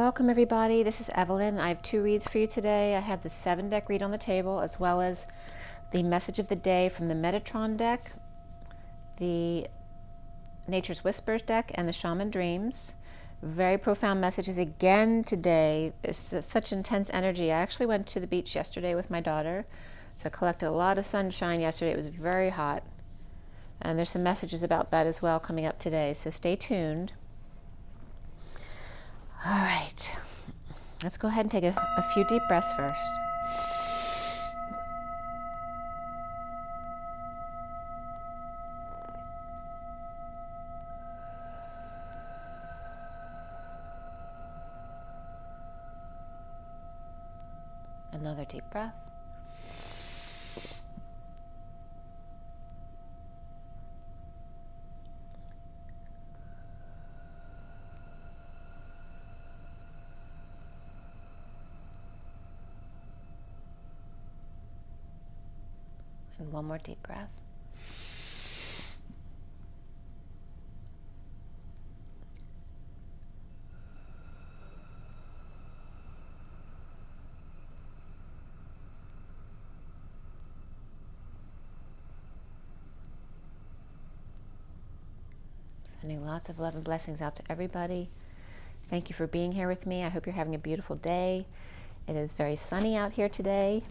Welcome everybody, this is Evelyn. I have two reads for you today. I have the 7-deck read on the table as well as the message of the day from the Metatron deck, the Nature's Whispers deck, and the Shaman Dreams. Very profound messages again today. There's such intense energy. I actually went to the beach yesterday with my daughter, so I collected a lot of sunshine yesterday. It was very hot, and there's some messages about that as well coming up today, so stay tuned. All right, let's go ahead and take a few deep breaths first. Another deep breath. And one more deep breath. Sending lots of love and blessings out to everybody. Thank you for being here with me. I hope you're having a beautiful day. It is very sunny out here today.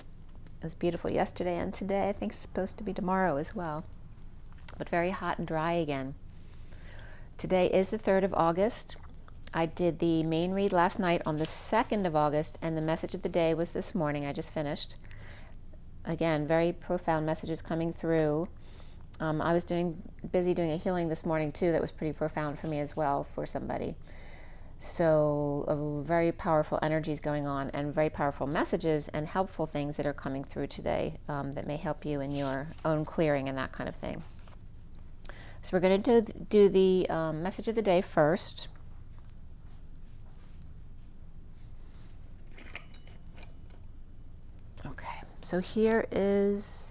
It was beautiful yesterday and today. I think it's supposed to be tomorrow as well, but very hot and dry again. Today is the 3rd of August. I did the main read last night on the 2nd of August, and the message of the day was this morning. I just finished. Again, very profound messages coming through. I was busy doing a healing this morning too that was pretty profound for me as well, for somebody. So very powerful energies going on and very powerful messages and helpful things that are coming through today that may help you in your own clearing and that kind of thing. So we're going to do the message of the day first. Okay, so here is,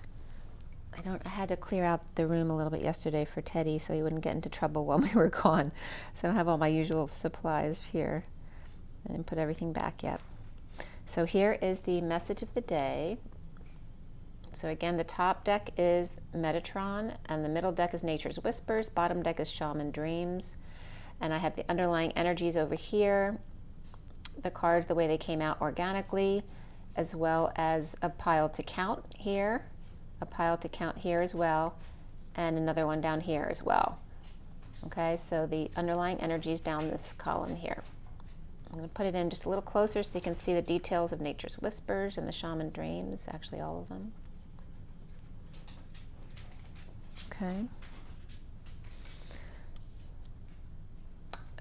I had to clear out the room a little bit yesterday for Teddy so he wouldn't get into trouble while we were gone. So I don't have all my usual supplies here. I didn't put everything back yet. So here is the message of the day. So again, the top deck is Metatron, and the middle deck is Nature's Whispers, bottom deck is Shaman Dreams, and I have the underlying energies over here, the cards the way they came out organically, as well as a pile to count here, a pile to count here as well, and another one down here as well. Okay, so the underlying energies down this column here. I'm going to put it in just a little closer so you can see the details of Nature's Whispers and the Shaman Dreams, actually all of them. Okay.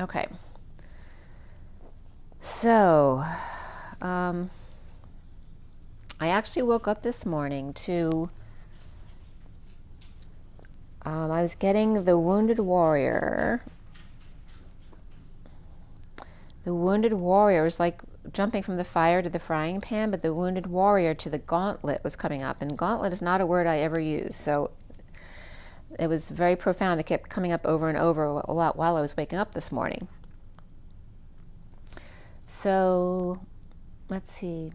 Okay. So, I actually woke up this morning to I was getting the Wounded Warrior. The Wounded Warrior was like jumping from the fire to the frying pan, but the Wounded Warrior to the Gauntlet was coming up. And Gauntlet is not a word I ever use, so it was very profound. It kept coming up over and over a lot while I was waking up this morning. So, let's see.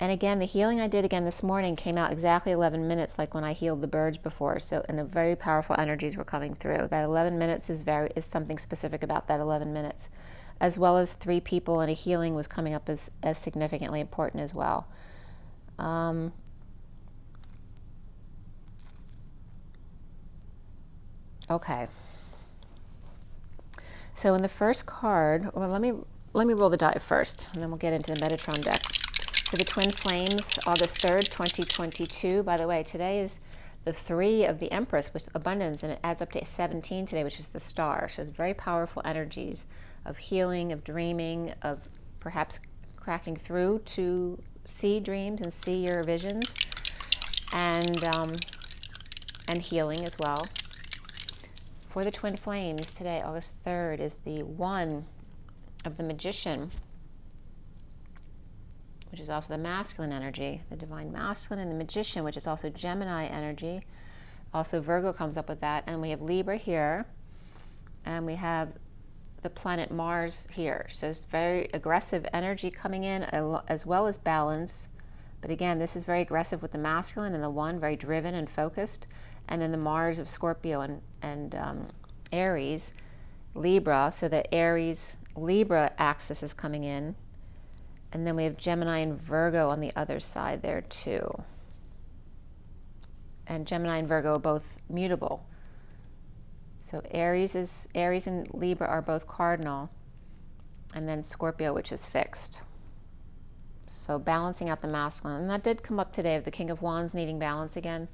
And again, the healing I did again this morning came out exactly 11 minutes, like when I healed the birds before. So, and the very powerful energies were coming through. That 11 minutes is something specific about that 11 minutes, as well as 3 people, and a healing was coming up as significantly important as well. Okay. So in the first card, well, let me roll the die first, and then we'll get into the Metatron deck. For the Twin Flames, August 3rd, 2022. By the way, today is the 3 of the Empress with abundance, and it adds up to 17 today, which is the star. So it's very powerful energies of healing, of dreaming, of perhaps cracking through to see dreams and see your visions, and healing as well. For the Twin Flames today, August 3rd, is the 1 of the Magician, which is also the masculine energy, the divine masculine, and the Magician, which is also Gemini energy. Also Virgo comes up with that, and we have Libra here, and we have the planet Mars here. So it's very aggressive energy coming in, as well as balance. But again, this is very aggressive with the masculine and the one, very driven and focused. And then the Mars of Scorpio and Aries, Libra. So the Aries-Libra axis is coming in. And then we have Gemini and Virgo on the other side there too. And Gemini and Virgo are both mutable. So Aries and Libra are both cardinal, and then Scorpio, which is fixed. So balancing out the masculine. And that did come up today of the King of Wands needing balance again.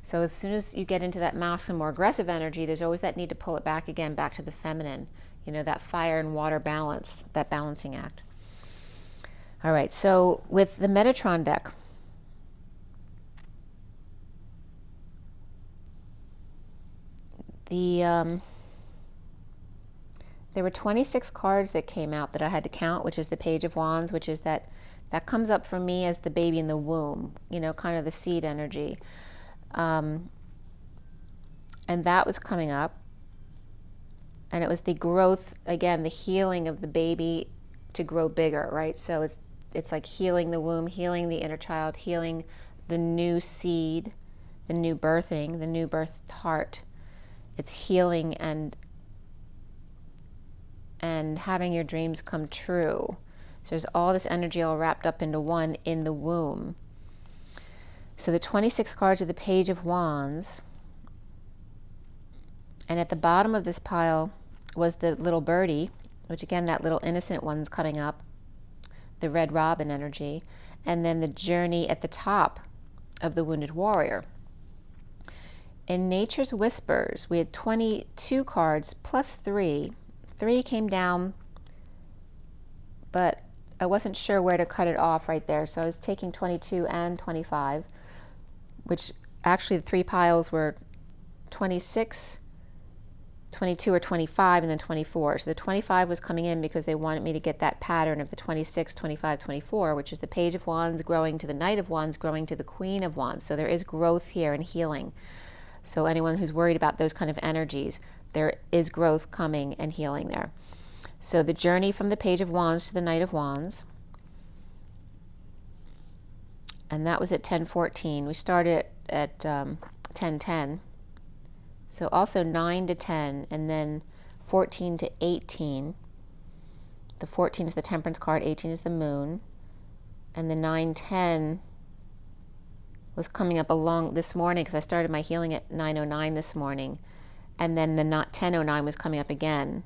So as soon as you get into that masculine, more aggressive energy, there's always that need to pull it back again, back to the feminine. You know, that fire and water balance, that balancing act. All right, so with the Metatron deck, there were 26 cards that came out that I had to count, which is the Page of Wands, which is that comes up for me as the baby in the womb, you know, kind of the seed energy. And that was coming up. And it was the growth, again, the healing of the baby to grow bigger, right? So it's like healing the womb, healing the inner child, healing the new seed, the new birthing, the new birthed heart. It's healing and having your dreams come true. So there's all this energy all wrapped up into one in the womb. So the 26 cards of the Page of Wands, and at the bottom of this pile was the little birdie, which again, that little innocent one's coming up, the Red Robin energy, and then the Journey at the top of the Wounded Warrior. In Nature's Whispers, we had 22 cards plus 3. 3 came down, but I wasn't sure where to cut it off right there, so I was taking 22 and 25, which actually the 3 piles were 26, 22 or 25, and then 24. So the 25 was coming in because they wanted me to get that pattern of the 26, 25, 24, which is the Page of Wands growing to the Knight of Wands, growing to the Queen of Wands. So there is growth here and healing. So anyone who's worried about those kind of energies, there is growth coming and healing there. So the journey from the Page of Wands to the Knight of Wands, and that was at 10:14. We started at 10:10. So also 9 to 10, and then 14 to 18. The 14 is the Temperance card, 18 is the Moon, and the 9:10 was coming up along this morning because I started my healing at 9:09 this morning, and then the 10:09 was coming up again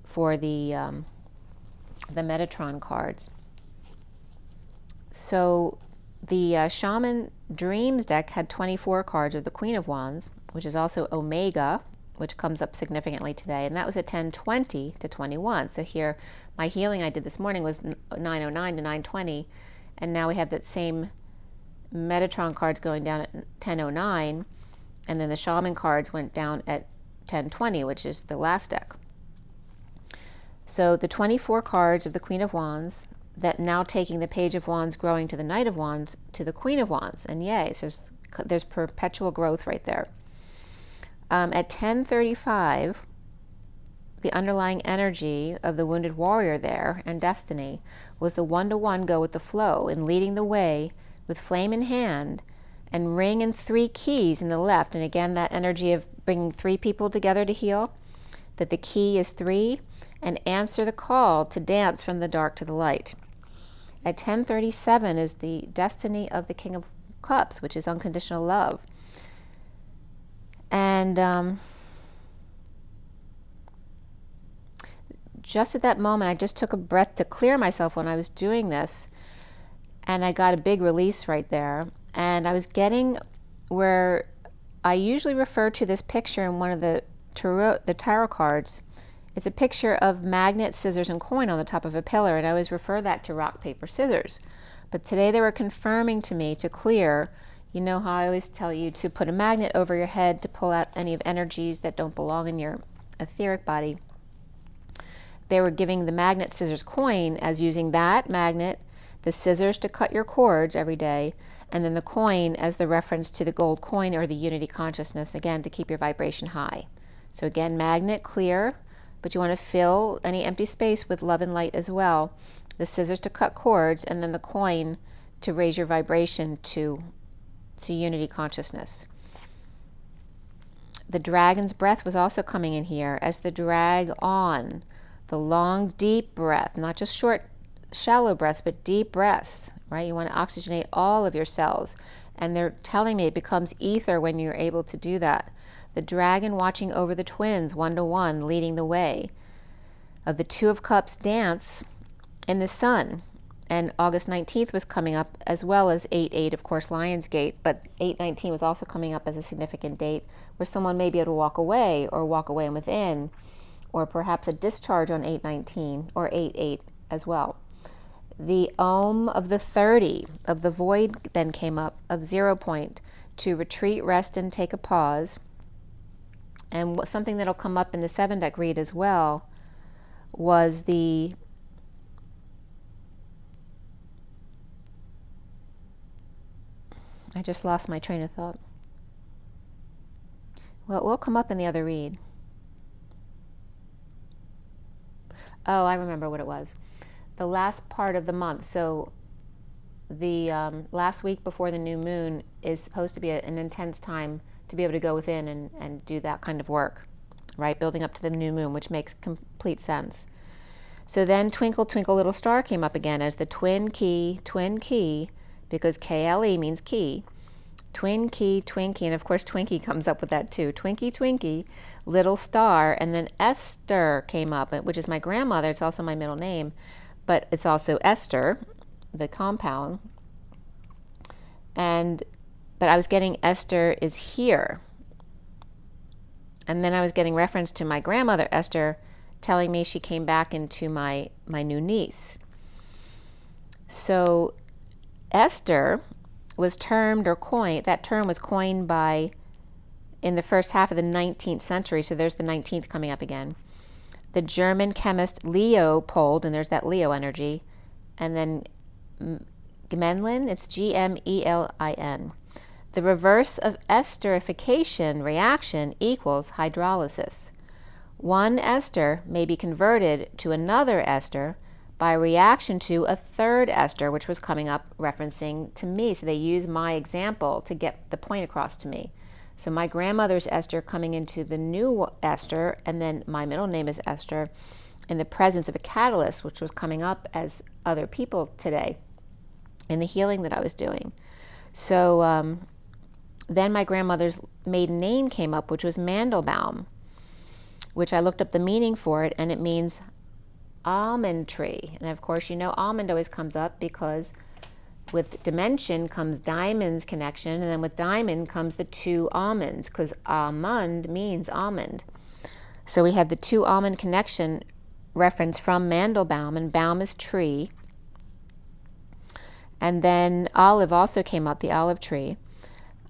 for the Metatron cards. So the Shaman Dreams deck had 24 cards of the Queen of Wands, which is also Omega, which comes up significantly today, and that was at 10:20 to 21. So here, my healing I did this morning was 9:09 to 9:20, and now we have that same Metatron cards going down at 10:09, and then the Shaman cards went down at 10:20, which is the last deck. So the 24 cards of the Queen of Wands, that now taking the Page of Wands, growing to the Knight of Wands, to the Queen of Wands, and yay, so there's perpetual growth right there. At 10:35, the underlying energy of the Wounded Warrior there and Destiny was the one-to-one go with the flow and leading the way with flame in hand and ring and 3 keys in the left. And again, that energy of bringing 3 people together to heal, that the key is 3, and answer the call to dance from the dark to the light. At 10:37 is the destiny of the King of Cups, which is unconditional love. And just at that moment, I just took a breath to clear myself when I was doing this, and I got a big release right there. And I was getting where I usually refer to this picture in one of the tarot cards. It's a picture of magnet, scissors, and coin on the top of a pillar, and I always refer that to rock, paper, scissors. But today they were confirming to me to clear. You know how I always tell you to put a magnet over your head to pull out any of energies that don't belong in your etheric body. They were giving the magnet, scissors, coin as using that magnet, the scissors to cut your cords every day, and then the coin as the reference to the gold coin or the unity consciousness, again, to keep your vibration high. So again, magnet, clear, but you want to fill any empty space with love and light as well. The scissors to cut cords, and then the coin to raise your vibration to unity consciousness. The dragon's breath was also coming in here as the drag on, the long, deep breath, not just short, shallow breaths, but deep breaths, right? You want to oxygenate all of your cells. And they're telling me it becomes ether when you're able to do that. The dragon watching over the twins, 1-to-1, leading the way. Of the Two of Cups dance in the sun. And August 19th was coming up, as well as 8/8, of course, Lionsgate. But 8/19 was also coming up as a significant date where someone may be able to walk away or walk away and within, or perhaps a discharge on 8/19 or 8/8 as well. The Om of the 30 of the void then came up, of 0 point, to retreat, rest, and take a pause. And something that'll come up in the 7 deck read as well was the I just lost my train of thought. Well, it will come up in the other read. Oh, I remember what it was. The last part of the month, so the last week before the new moon is supposed to be an intense time to be able to go within and do that kind of work, right? Building up to the new moon, which makes complete sense. So then Twinkle, Twinkle, Little Star came up again as the twin key, because KLE means key. Twin key, Twinkie, and of course Twinkie comes up with that too. Twinkie, Twinkie, Little Star, and then Esther came up, which is my grandmother. It's also my middle name, but it's also Esther, the compound. But I was getting Esther is here. And then I was getting reference to my grandmother, Esther, telling me she came back into my new niece. So Esther was termed or coined, that term was coined in the first half of the 19th century, so there's the 19th coming up again. The German chemist Leopold, and there's that Leo energy, and then Gmelin, it's Gmelin. The reverse of esterification reaction equals hydrolysis. One ester may be converted to another ester by reaction to a third ester, which was coming up referencing to me. So they use my example to get the point across to me. So my grandmother's Esther coming into the new Esther, and then my middle name is Esther, in the presence of a catalyst, which was coming up as other people today in the healing that I was doing. So then my grandmother's maiden name came up, which was Mandelbaum, which I looked up the meaning for it, and it means almond tree. And of course, you know, almond always comes up because with dimension comes diamond's connection, and then with diamond comes the two almonds, because almond means almond. So we have the two almond connection reference from Mandelbaum, and Baum is tree. And then olive also came up, the olive tree.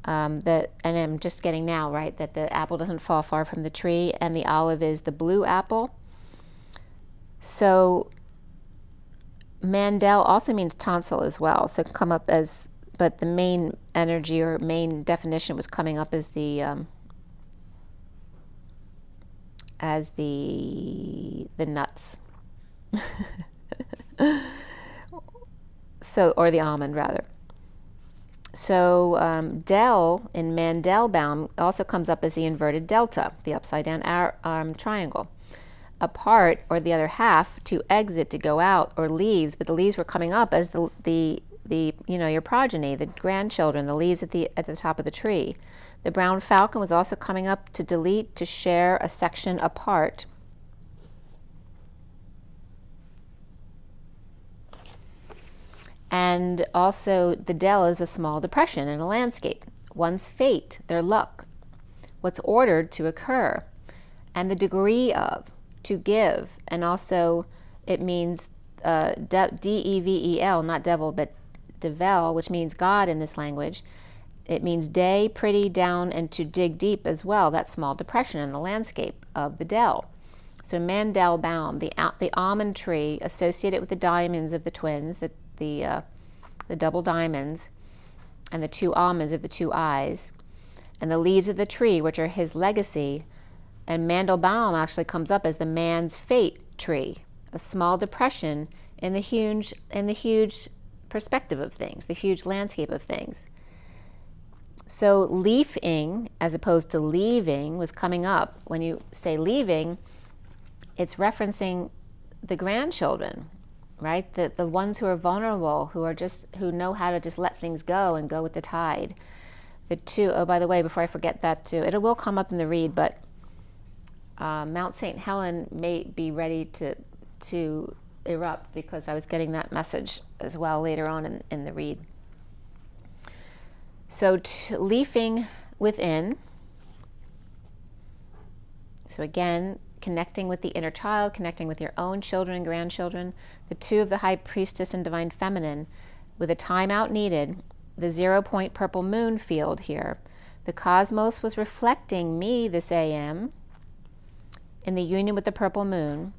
And I'm just getting now, right, that the apple doesn't fall far from the tree, and the olive is the blue apple. So Mandel also means tonsil as well. So it can come up as, but the main energy or main definition was coming up as the nuts. So, or the almond rather. So Del in Mandelbaum also comes up as the inverted delta, the upside down triangle. Apart, or the other half, to exit, to go out, or leaves, but the leaves were coming up as the you know, your progeny, the grandchildren, the leaves at the top of the tree. The brown falcon was also coming up to delete, to share a section apart. And also the Del is a small depression in a landscape. One's fate, their luck, what's ordered to occur, and the degree of, to give. And also it means D-E-V-E-L, not devil, but devel, which means God in this language. It means day, pretty, down, and to dig deep as well, that small depression in the landscape of the Del. So Mandelbaum, the almond tree associated with the diamonds of the twins, the double diamonds, and the two almonds of the two eyes, and the leaves of the tree, which are his legacy, And Mandelbaum actually comes up as the man's fate tree, a small depression in the huge perspective of things, the huge landscape of things. So leafing, as opposed to leaving, was coming up. When you say leaving, it's referencing the grandchildren, right? The ones who are vulnerable, who know how to just let things go and go with the tide. The two, oh, by the way, before I forget that too, it will come up in the read, but Mount St. Helen may be ready to erupt, because I was getting that message as well later on in the read. So leafing within. So again, connecting with the inner child, connecting with your own children and grandchildren. The two of the High Priestess and Divine Feminine, with a time out needed. The 0-point purple moon field here. The cosmos was reflecting me this AM in the union with the purple moon,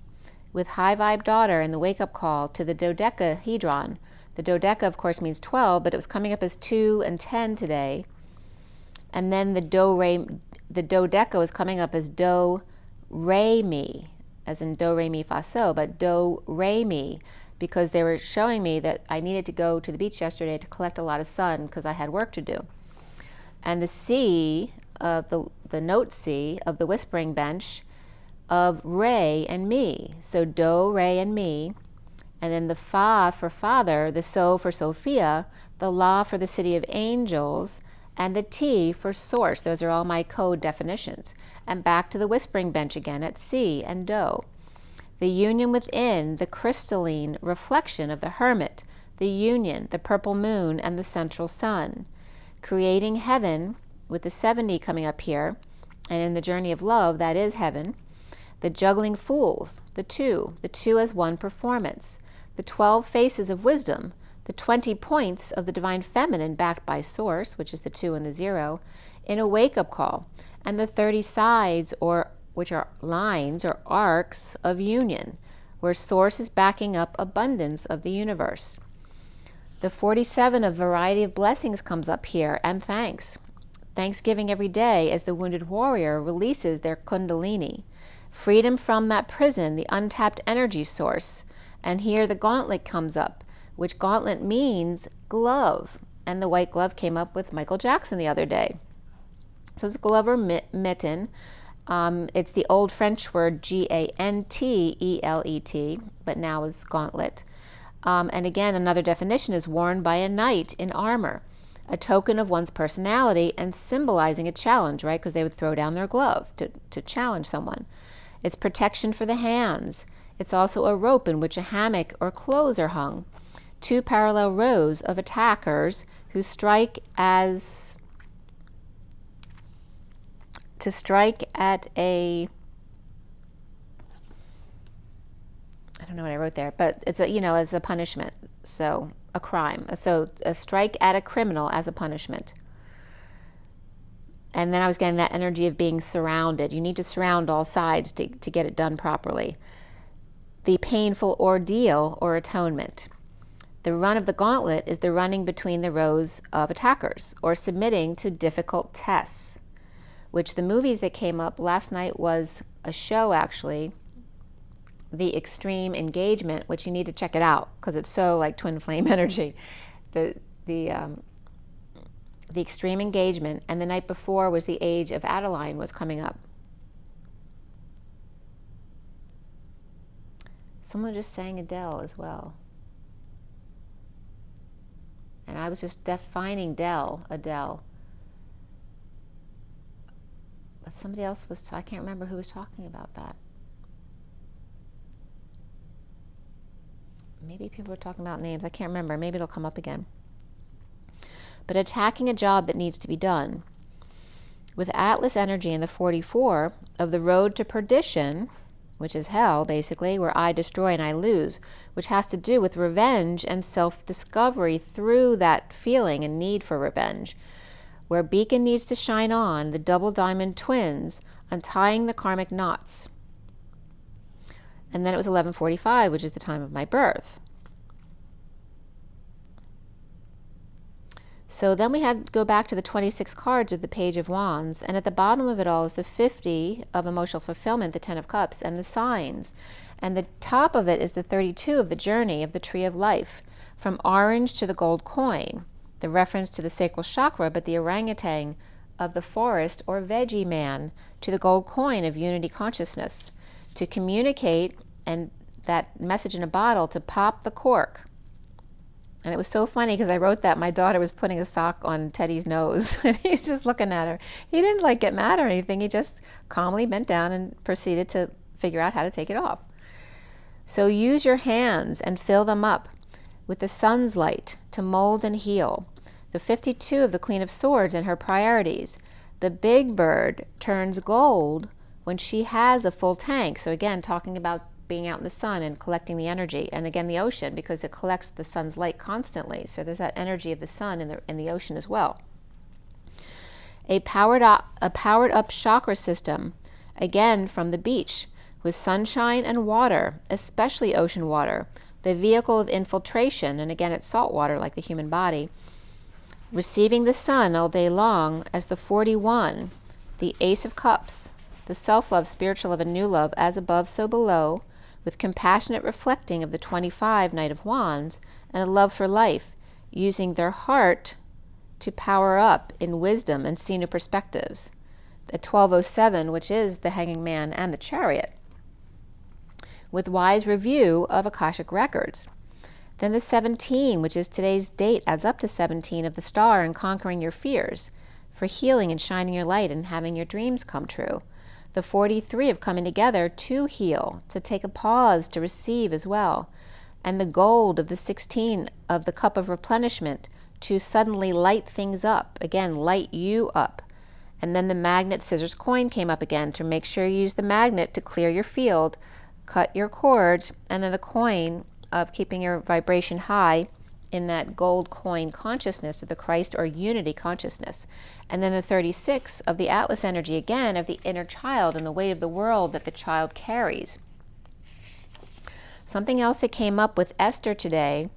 with high vibe daughter and the wake-up call to the dodecahedron. The dodeca, of course, means 12, but it was coming up as 2 and 10 today. And then the dodeca was coming up as do, re, mi, as in do, re, mi, fa, so, but do, re, mi, because they were showing me that I needed to go to the beach yesterday to collect a lot of sun because I had work to do. And the C, the note C of the whispering bench of re and mi. So do, re, and mi. And then the fa for father, the so for Sophia, the la for the city of angels, and the T for source. Those are all my code definitions. And back to the whispering bench again at C and do. The union within, the crystalline reflection of the hermit, the union, the purple moon, and the central sun. Creating heaven, with the 70 coming up here, and in the journey of love, that is heaven. The juggling fools, the two as one performance. The 12 faces of wisdom, the 20 points of the divine feminine backed by source, which is the 2 and the 0, in a wake-up call, and the 30 sides, which are lines or arcs of union, where source is backing up abundance of the universe. The 47 of variety of blessings comes up here, and thanks. Thanksgiving every day as the wounded warrior releases their kundalini. Freedom from that prison, the untapped energy source. And here the gauntlet comes up, which gauntlet means glove. And the white glove came up with Michael Jackson the other day. So it's a glove or mitten. It's the old French word Gantlet, but now is gauntlet. And again, another definition is worn by a knight in armor, a token of one's personality and symbolizing a challenge, right? Because they would throw down their glove to challenge someone. It's protection for the hands. It's also a rope in which a hammock or clothes are hung. 2 parallel rows of attackers who strike at a, I don't know what I wrote there, but it's as a punishment. So a crime. So a strike at a criminal as a punishment. And then I was getting that energy of being surrounded. You need to surround all sides to get it done properly. The painful ordeal or atonement. The run of the gauntlet is the running between the rows of attackers or submitting to difficult tests, which the movies that came up last night was a show actually, The Extreme Engagement, which you need to check it out because it's so like twin flame energy. The Extreme Engagement, and the night before was The Age of Adeline was coming up. Someone just sang Adele as well. And I was just defining Adele. But somebody else was, I can't remember who was talking about that. Maybe people were talking about names. I can't remember. Maybe it'll come up again. But attacking a job that needs to be done. With Atlas energy in the 44 of the road to perdition, which is hell, basically, where I destroy and I lose, which has to do with revenge and self-discovery through that feeling and need for revenge, where beacon needs to shine on, the double diamond twins, untying the karmic knots. And then it was 11:45, which is the time of my birth. So then we had to go back to the 26 cards of the Page of Wands, and at the bottom of it all is the 50 of emotional fulfillment, the 10 of Cups, and the signs. And the top of it is the 32 of the journey of the Tree of Life, from orange to the gold coin, the reference to the sacral chakra, but the orangutan of the forest or veggie man to the gold coin of unity consciousness, to communicate, and that message in a bottle, to pop the cork. And it was so funny because I wrote that my daughter was putting a sock on Teddy's nose and he's just looking at her. He didn't like get mad or anything. He just calmly bent down and proceeded to figure out how to take it off. So use your hands and fill them up with the sun's light to mold and heal. The 52 of the Queen of Swords and her priorities. The big bird turns gold when she has a full tank. So again, talking about being out in the sun and collecting the energy, and again the ocean, because it collects the sun's light constantly. So there's that energy of the sun in the ocean as well. A powered up chakra system, again from the beach, with sunshine and water, especially ocean water, the vehicle of infiltration, and again it's salt water like the human body, receiving the sun all day long as the 41, the Ace of Cups, the self-love, spiritual love, and new love, as above so below, with compassionate reflecting of the 25 Knight of Wands, and a love for life, using their heart to power up in wisdom and see new perspectives. The 1207, which is the Hanging Man and the Chariot, with wise review of Akashic records. Then the 17, which is today's date, adds up to 17 of the Star and conquering your fears, for healing and shining your light and having your dreams come true. The 43 of coming together to heal, to take a pause, to receive as well. And the gold of the 16 of the Cup of replenishment, to suddenly light things up. Again, light you up. And then the magnet, scissors, coin came up again, to make sure you use the magnet to clear your field, cut your cords, and then the coin of keeping your vibration high in that gold coin consciousness of the Christ or unity consciousness. And then the 36 of the Atlas energy, again, of the inner child and the weight of the world that the child carries. Something else that came up with Esther today,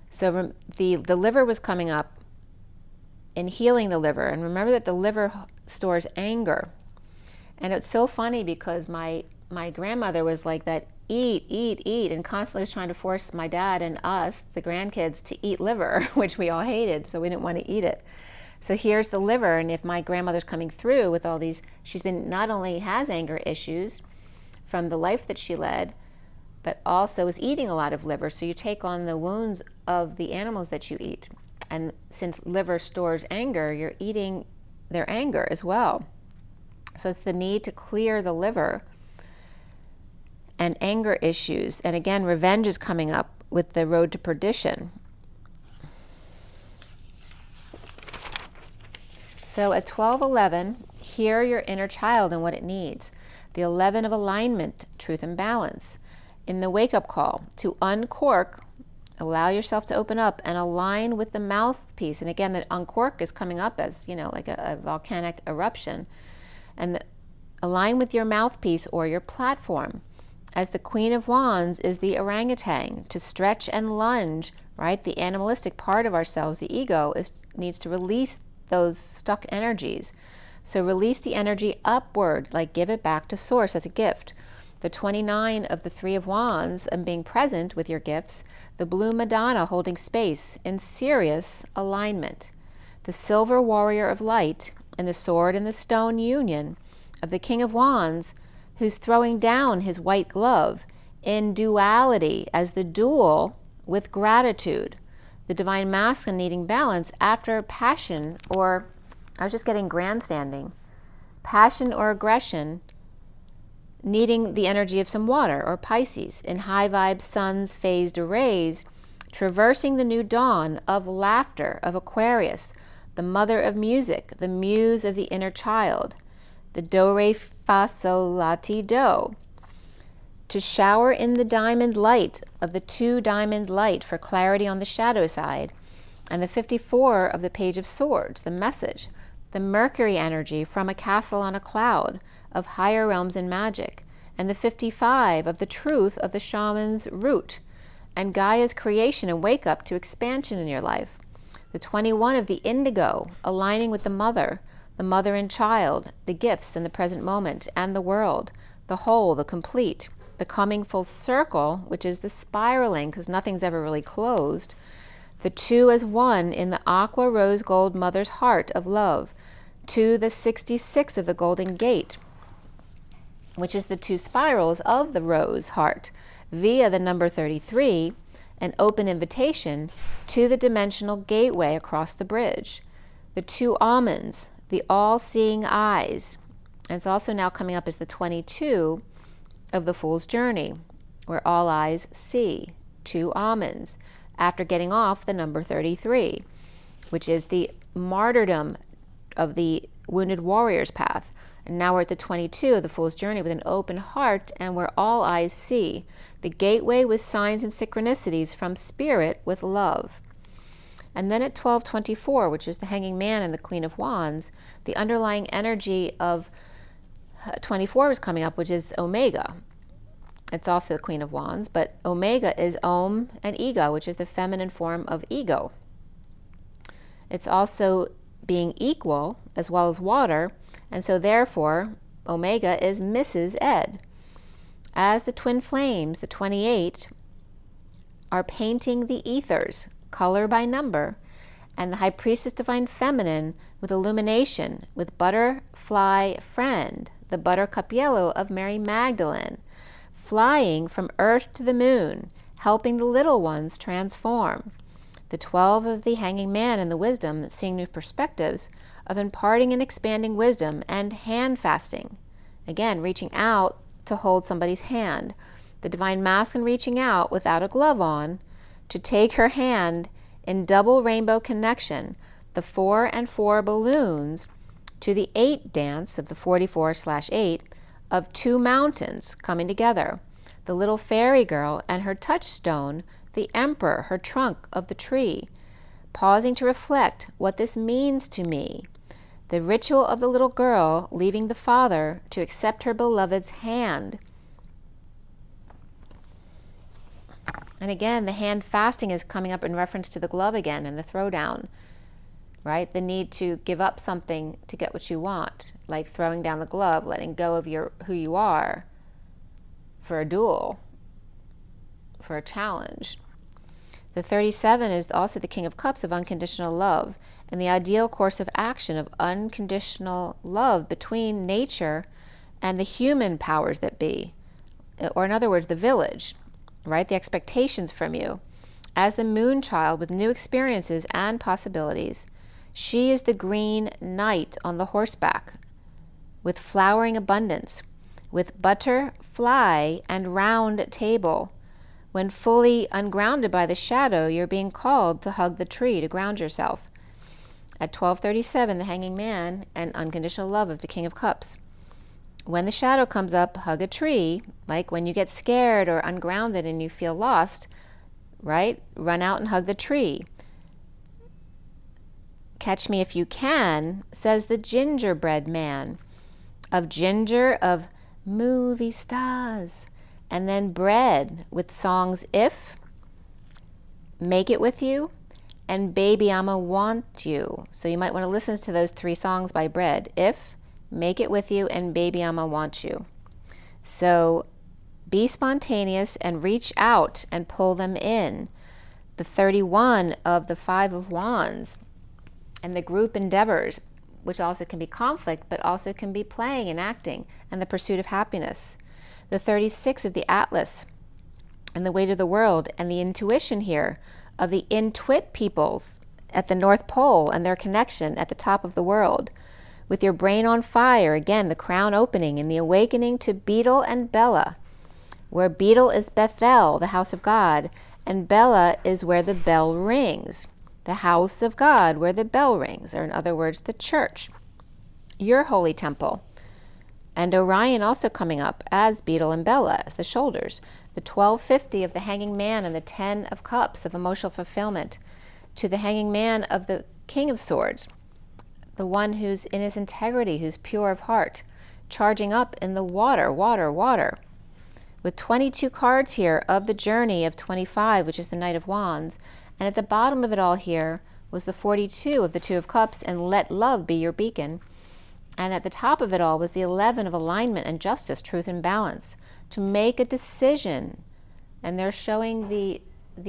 so the liver was coming up in healing the liver. And remember that the liver stores anger. And it's so funny because my grandmother was like that, eat, eat, eat, and constantly was trying to force my dad and us, the grandkids, to eat liver, which we all hated, so we didn't want to eat it. So here's the liver, and if my grandmother's coming through with all these, she's been, not only has anger issues from the life that she led, but also is eating a lot of liver, so you take on the wounds of the animals that you eat. And since liver stores anger, you're eating their anger as well. So it's the need to clear the liver and anger issues. And again, revenge is coming up with the road to perdition. So at 1211, hear your inner child and what it needs. The 11 of alignment, truth and balance. In the wake-up call, to uncork, allow yourself to open up and align with the mouthpiece. And again, the uncork is coming up as, like a volcanic eruption. And align with your mouthpiece or your platform. As the Queen of Wands is the orangutan, to stretch and lunge, right? The animalistic part of ourselves, the ego, needs to release those stuck energies. So release the energy upward, like give it back to source as a gift. The 29 of the Three of Wands and being present with your gifts. The blue Madonna holding space in serious alignment. The silver warrior of light and the sword and the stone union of the King of Wands, who's throwing down his white glove in duality as the dual with gratitude. The divine masculine needing balance after passion, or I was just getting grandstanding. Passion or aggression needing the energy of some water, or Pisces. In high vibe sun's phased arrays, traversing the new dawn of laughter of Aquarius, the mother of music, the muse of the inner child. The do, re, fa, sol, la, ti, do. To shower in the diamond light of the 2 diamond light for clarity on the shadow side. And the 54 of the Page of Swords, the message. The Mercury energy from a castle on a cloud of higher realms and magic. And the 55 of the truth of the shaman's root. And Gaia's creation and wake up to expansion in your life. The 21 of the indigo, aligning with the mother and child, the gifts in the present moment, and the world, the whole, the complete, the coming full circle, which is the spiraling, because nothing's ever really closed. The 2 as 1 in the aqua rose gold mother's heart of love, to the 66 of the golden gate, which is the 2 spirals of the rose heart, via the number 33, an open invitation to the dimensional gateway across the bridge. The 2 almonds, the all-seeing eyes, and it's also now coming up as the 22 of the Fool's Journey, where all eyes see, 2 almonds, after getting off the number 33, which is the martyrdom of the wounded warrior's path. And now we're at the 22 of the Fool's Journey with an open heart and where all eyes see, the gateway with signs and synchronicities from spirit with love. And then at 1224, which is the Hanging Man and the Queen of Wands, the underlying energy of 24 is coming up, which is Omega. It's also the Queen of Wands, but Omega is Om and Ego, which is the feminine form of ego. It's also being equal as well as water, and so therefore Omega is Mrs. Ed. As the twin flames, the 28, are painting the ethers, color by number, and the High Priestess Divine Feminine with illumination, with butterfly friend, the buttercup yellow of Mary Magdalene, flying from earth to the moon, helping the little ones transform. The 12 of the Hanging Man and the wisdom, seeing new perspectives, of imparting and expanding wisdom, and hand fasting. Again, reaching out to hold somebody's hand. The Divine Masculine reaching out without a glove on to take her hand in double rainbow connection, the 4 and 4 balloons, to the 8 dance of the 44/8 of 2 mountains coming together. The little fairy girl and her touchstone, the Emperor, her trunk of the tree, pausing to reflect what this means to me. The ritual of the little girl leaving the father to accept her beloved's hand. And again, the hand fasting is coming up in reference to the glove again and the throwdown, right? The need to give up something to get what you want, like throwing down the glove, letting go of who you are for a duel, for a challenge. The 37 is also the King of Cups of unconditional love and the ideal course of action of unconditional love between nature and the human powers that be, or in other words, the village, right? The expectations from you. As the moon child with new experiences and possibilities, she is the green knight on the horseback with flowering abundance, with butterfly and round table. When fully ungrounded by the shadow, you're being called to hug the tree to ground yourself. At 1237, the Hanging Man and unconditional love of the King of Cups. When the shadow comes up, hug a tree, like when you get scared or ungrounded and you feel lost, right? Run out and hug the tree. Catch me if you can, says the gingerbread man. Of ginger, of movie stars, and then bread with songs If, Make It With You, and Baby I'ma Want You. So you might want to listen to those 3 songs by Bread. If, Make It With You, and Baby I'ma Want You. So be spontaneous and reach out and pull them in. The 31 of the 5 of Wands and the group endeavors, which also can be conflict, but also can be playing and acting, and the pursuit of happiness. The 36 of the Atlas and the weight of the world, and the intuition here of the intuit peoples at the North Pole and their connection at the top of the world. With your brain on fire, again, the crown opening and the awakening to Beetle and Bella, where Beetle is Bethel, the house of God, and Bella is where the bell rings, the house of God where the bell rings, or in other words, the church, your holy temple. And Orion also coming up as Beetle and Bella, as the shoulders. The 1250 of the Hanging Man and the 10 of Cups of emotional fulfillment, to the Hanging Man of the King of Swords, the one who's in his integrity, who's pure of heart, charging up in the water, with 22 cards here of the journey of 25, which is the Knight of Wands, and at the bottom of it all here, was the 42 of the Two of Cups, and let love be your beacon. And at the top of it all was the 11 of alignment and justice, truth and balance, to make a decision. And they're showing the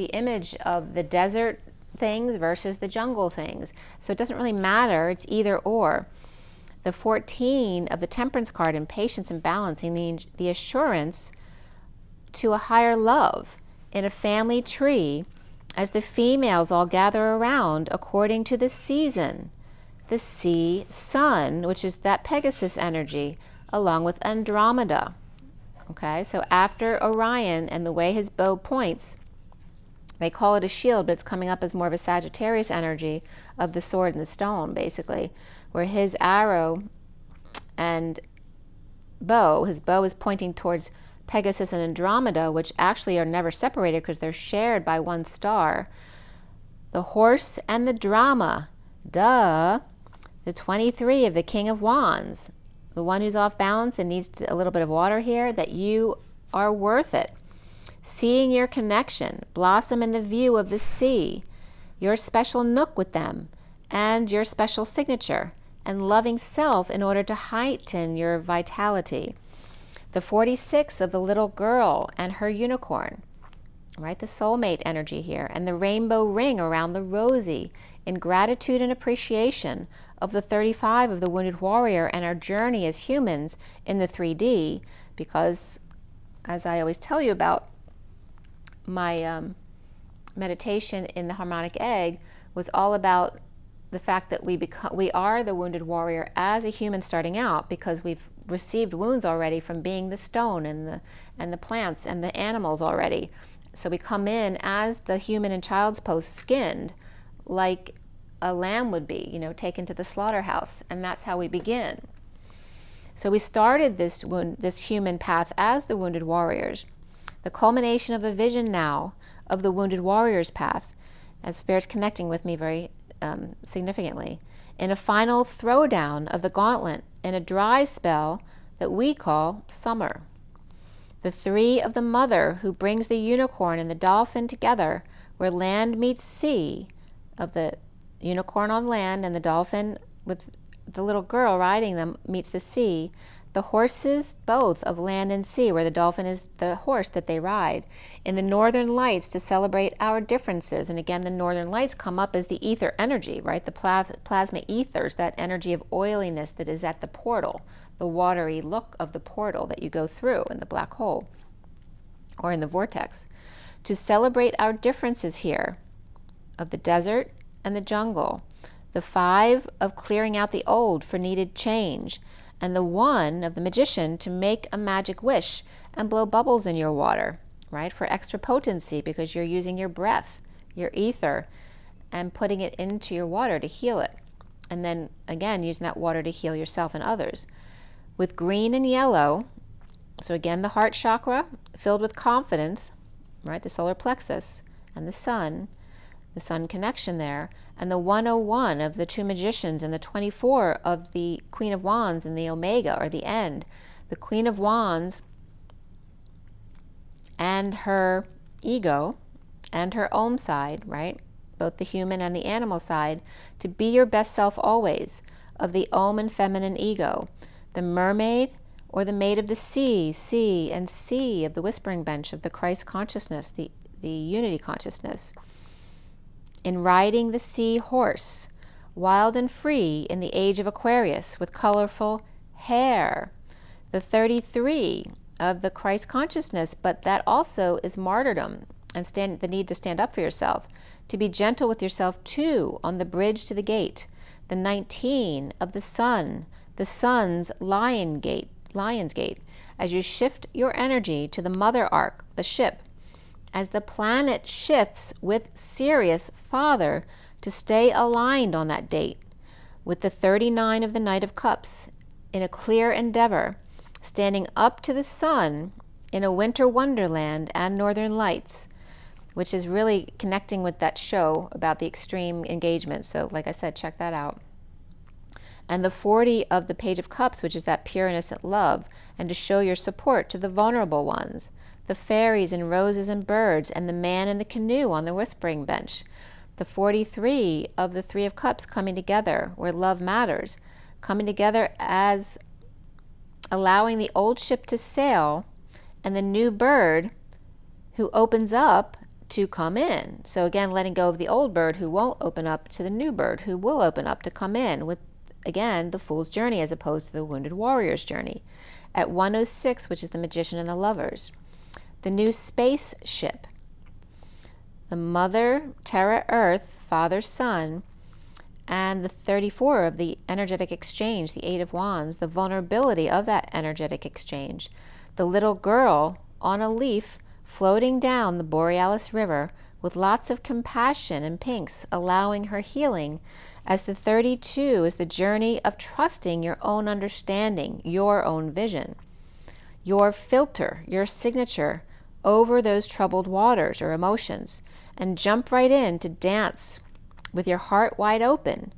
image of the desert things versus the jungle things. So it doesn't really matter, it's either or. The 14 of the Temperance card in patience and balancing, the assurance to a higher love in a family tree as the females all gather around according to the season. The sea sun, which is that Pegasus energy, along with Andromeda. Okay, so after Orion and the way his bow points, they call it a shield, but it's coming up as more of a Sagittarius energy of the sword and the stone, basically, where his arrow and bow, his bow is pointing towards Pegasus and Andromeda, which actually are never separated because they're shared by one star. The horse and the drama, duh. The 23 of the King of Wands, the one who's off balance and needs a little bit of water here, that you are worth it. Seeing your connection, blossom in the view of the sea, your special nook with them, and your special signature, and loving self in order to heighten your vitality. The 46 of the little girl and her unicorn, right? The soulmate energy here, and the rainbow ring around the rosy, in gratitude and appreciation of the 35 of the wounded warrior and our journey as humans in the 3D, because as I always tell you about, my meditation in the harmonic egg was all about the fact that we are the wounded warrior as a human starting out, because we've received wounds already from being the stone and the plants and the animals already. So we come in as the human in child's pose, skinned like a lamb would be, taken to the slaughterhouse, and that's how we begin. So we started this human path as the wounded warriors. The culmination of a vision now of the wounded warrior's path, as Spirit's connecting with me very significantly, in a final throwdown of the gauntlet in a dry spell that we call summer. The 3 of the mother who brings the unicorn and the dolphin together, where land meets sea, of the unicorn on land and the dolphin with the little girl riding them meets the sea. The horses both of land and sea, where the dolphin is the horse that they ride. In the northern lights to celebrate our differences. And again, the northern lights come up as the ether energy, right? The plasma ethers, that energy of oiliness that is at the portal, the watery look of the portal that you go through in the black hole or in the vortex. To celebrate our differences here of the desert and the jungle. The 5 of clearing out the old for needed change. And the 1 of the magician to make a magic wish and blow bubbles in your water, right? For extra potency, because you're using your breath, your ether, and putting it into your water to heal it. And then again, using that water to heal yourself and others. With green and yellow, so again, the heart chakra filled with confidence, right? The solar plexus and the sun connection there, and the 101 of the 2 magicians and the 24 of the Queen of Wands and the Omega, or the end. The Queen of Wands and her ego and her Om side, right? Both the human and the animal side, to be your best self always, of the Om and feminine ego. The mermaid or the maid of the sea, and sea of the whispering bench of the Christ consciousness, the unity consciousness. In riding the sea horse, wild and free in the age of Aquarius, with colorful hair. The 33 of the Christ consciousness, but that also is martyrdom and the need to stand up for yourself, to be gentle with yourself too on the bridge to the gate. The 19 of the sun, the sun's lion's gate, as you shift your energy to the mother arc, the ship, as the planet shifts with Sirius, Father, to stay aligned on that date, with the 39 of the Knight of Cups, in a clear endeavor, standing up to the sun in a winter wonderland and northern lights, which is really connecting with that show about the extreme engagement. So like I said, check that out. And the 40 of the Page of Cups, which is that pure innocent love, and to show your support to the vulnerable ones. The fairies and roses and birds, and the man in the canoe on the whispering bench. The 43 of the Three of Cups coming together where love matters, coming together as allowing the old ship to sail and the new bird who opens up to come in. So again, letting go of the old bird who won't open up to the new bird who will open up to come in with, again, the Fool's journey as opposed to the Wounded Warrior's journey. At 106, which is the Magician and the Lovers. The new spaceship. The Mother, Terra, Earth, Father, Son, and the 34 of the energetic exchange, the Eight of Wands, the vulnerability of that energetic exchange. The little girl on a leaf floating down the Borealis River with lots of compassion and pinks, allowing her healing, as the 32 is the journey of trusting your own understanding, your own vision, your filter, your signature over those troubled waters or emotions, and jump right in to dance with your heart wide open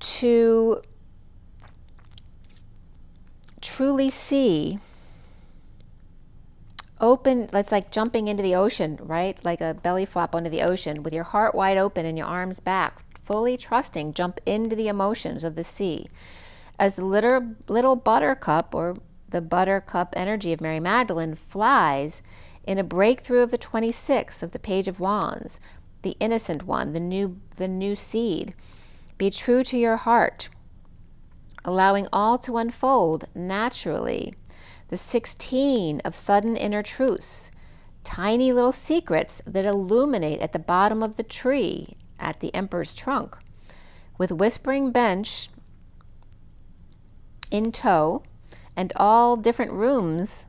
to truly see. Open, that's like jumping into the ocean, right? Like a belly flop onto the ocean with your heart wide open and your arms back, fully trusting, jump into the emotions of the sea. As the little buttercup, or the buttercup energy of Mary Magdalene, flies in a breakthrough of the 26 of the Page of Wands, the innocent one, the new seed. Be true to your heart, allowing all to unfold naturally. The 16 of sudden inner truths, tiny little secrets that illuminate at the bottom of the tree at the Emperor's trunk, with whispering bench in tow and all different rooms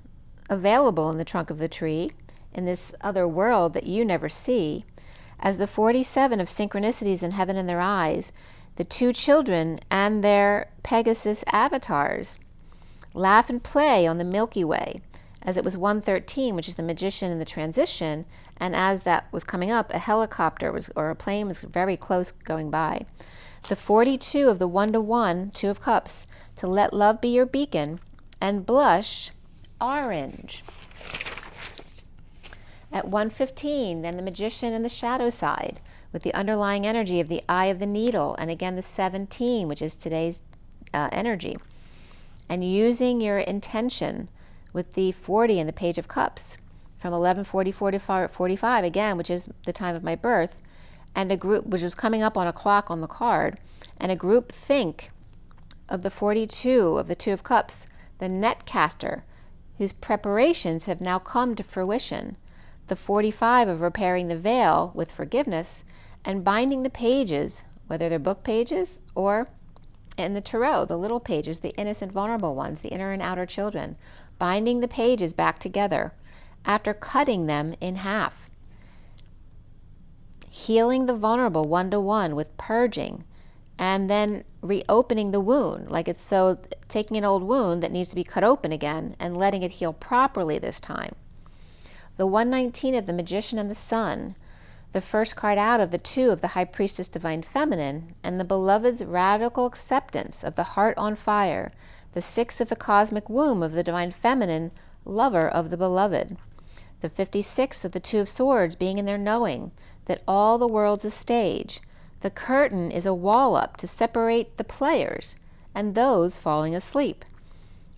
available in the trunk of the tree in this other world that you never see. As the 47 of synchronicities in heaven in their eyes, the two children and their Pegasus avatars laugh and play on the Milky Way, as it was 113, which is the Magician in the transition, and as that was coming up, a helicopter or a plane was very close going by. The 42 of the 1-to-1, Two of Cups, to let love be your beacon, and blush orange. At 115, then the Magician and the shadow side, with the underlying energy of the Eye of the Needle, and again the 17, which is today's energy. And using your intention with the 40 and the Page of Cups, from 11:44 to 45, again, which is the time of my birth, and a group, which was coming up on a clock on the card, and a group think of the 42 of the Two of Cups, the netcaster, whose preparations have now come to fruition, the 45 of repairing the veil with forgiveness, and binding the pages, whether they're book pages or in the tarot, the little pages, the innocent, vulnerable ones, the inner and outer children, binding the pages back together after cutting them in half. Healing the vulnerable 1-to-1 with purging, and then reopening the wound, like it's so taking an old wound that needs to be cut open again and letting it heal properly this time. The 119 of the Magician and the Sun, the first card out of the 2 of the High Priestess Divine Feminine, and the Beloved's radical acceptance of the heart on fire, the 6 of the Cosmic Womb of the Divine Feminine, lover of the Beloved. The 56 of the Two of Swords being in their knowing that all the world's a stage. The curtain is a wall up to separate the players and those falling asleep.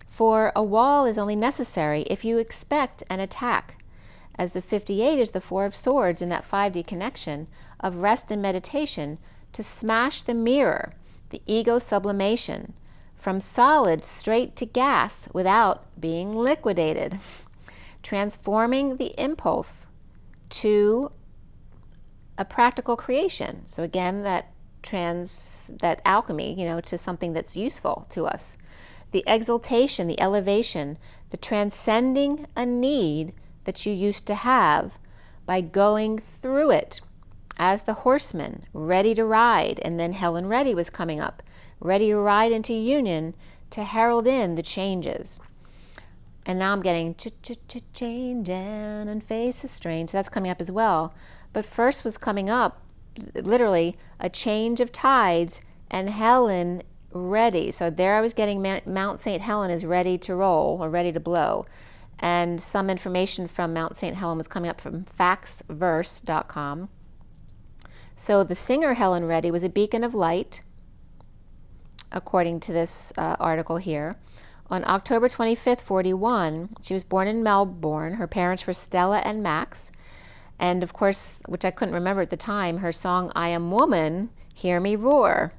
For a wall is only necessary if you expect an attack, as the 58 is the 4 of Swords in that 5D connection of rest and meditation to smash the mirror, the ego sublimation, from solid straight to gas without being liquidated, transforming the impulse to a practical creation. So again, that alchemy, to something that's useful to us. The exaltation, the elevation, the transcending a need that you used to have by going through it as the horseman, ready to ride. And then Helen Reddy was coming up, ready to ride into union to herald in the changes. And now I'm getting change and face a strain. So that's coming up as well. But first was coming up, literally, a change of tides and Helen ready. So there I was getting Mount St. Helen is ready to roll or ready to blow. And some information from Mount St. Helen was coming up from factsverse.com. So the singer Helen Reddy was a beacon of light, according to this article here. On October 25th, 41, she was born in Melbourne. Her parents were Stella and Max. And of course, which I couldn't remember at the time, her song, I Am Woman, Hear Me Roar,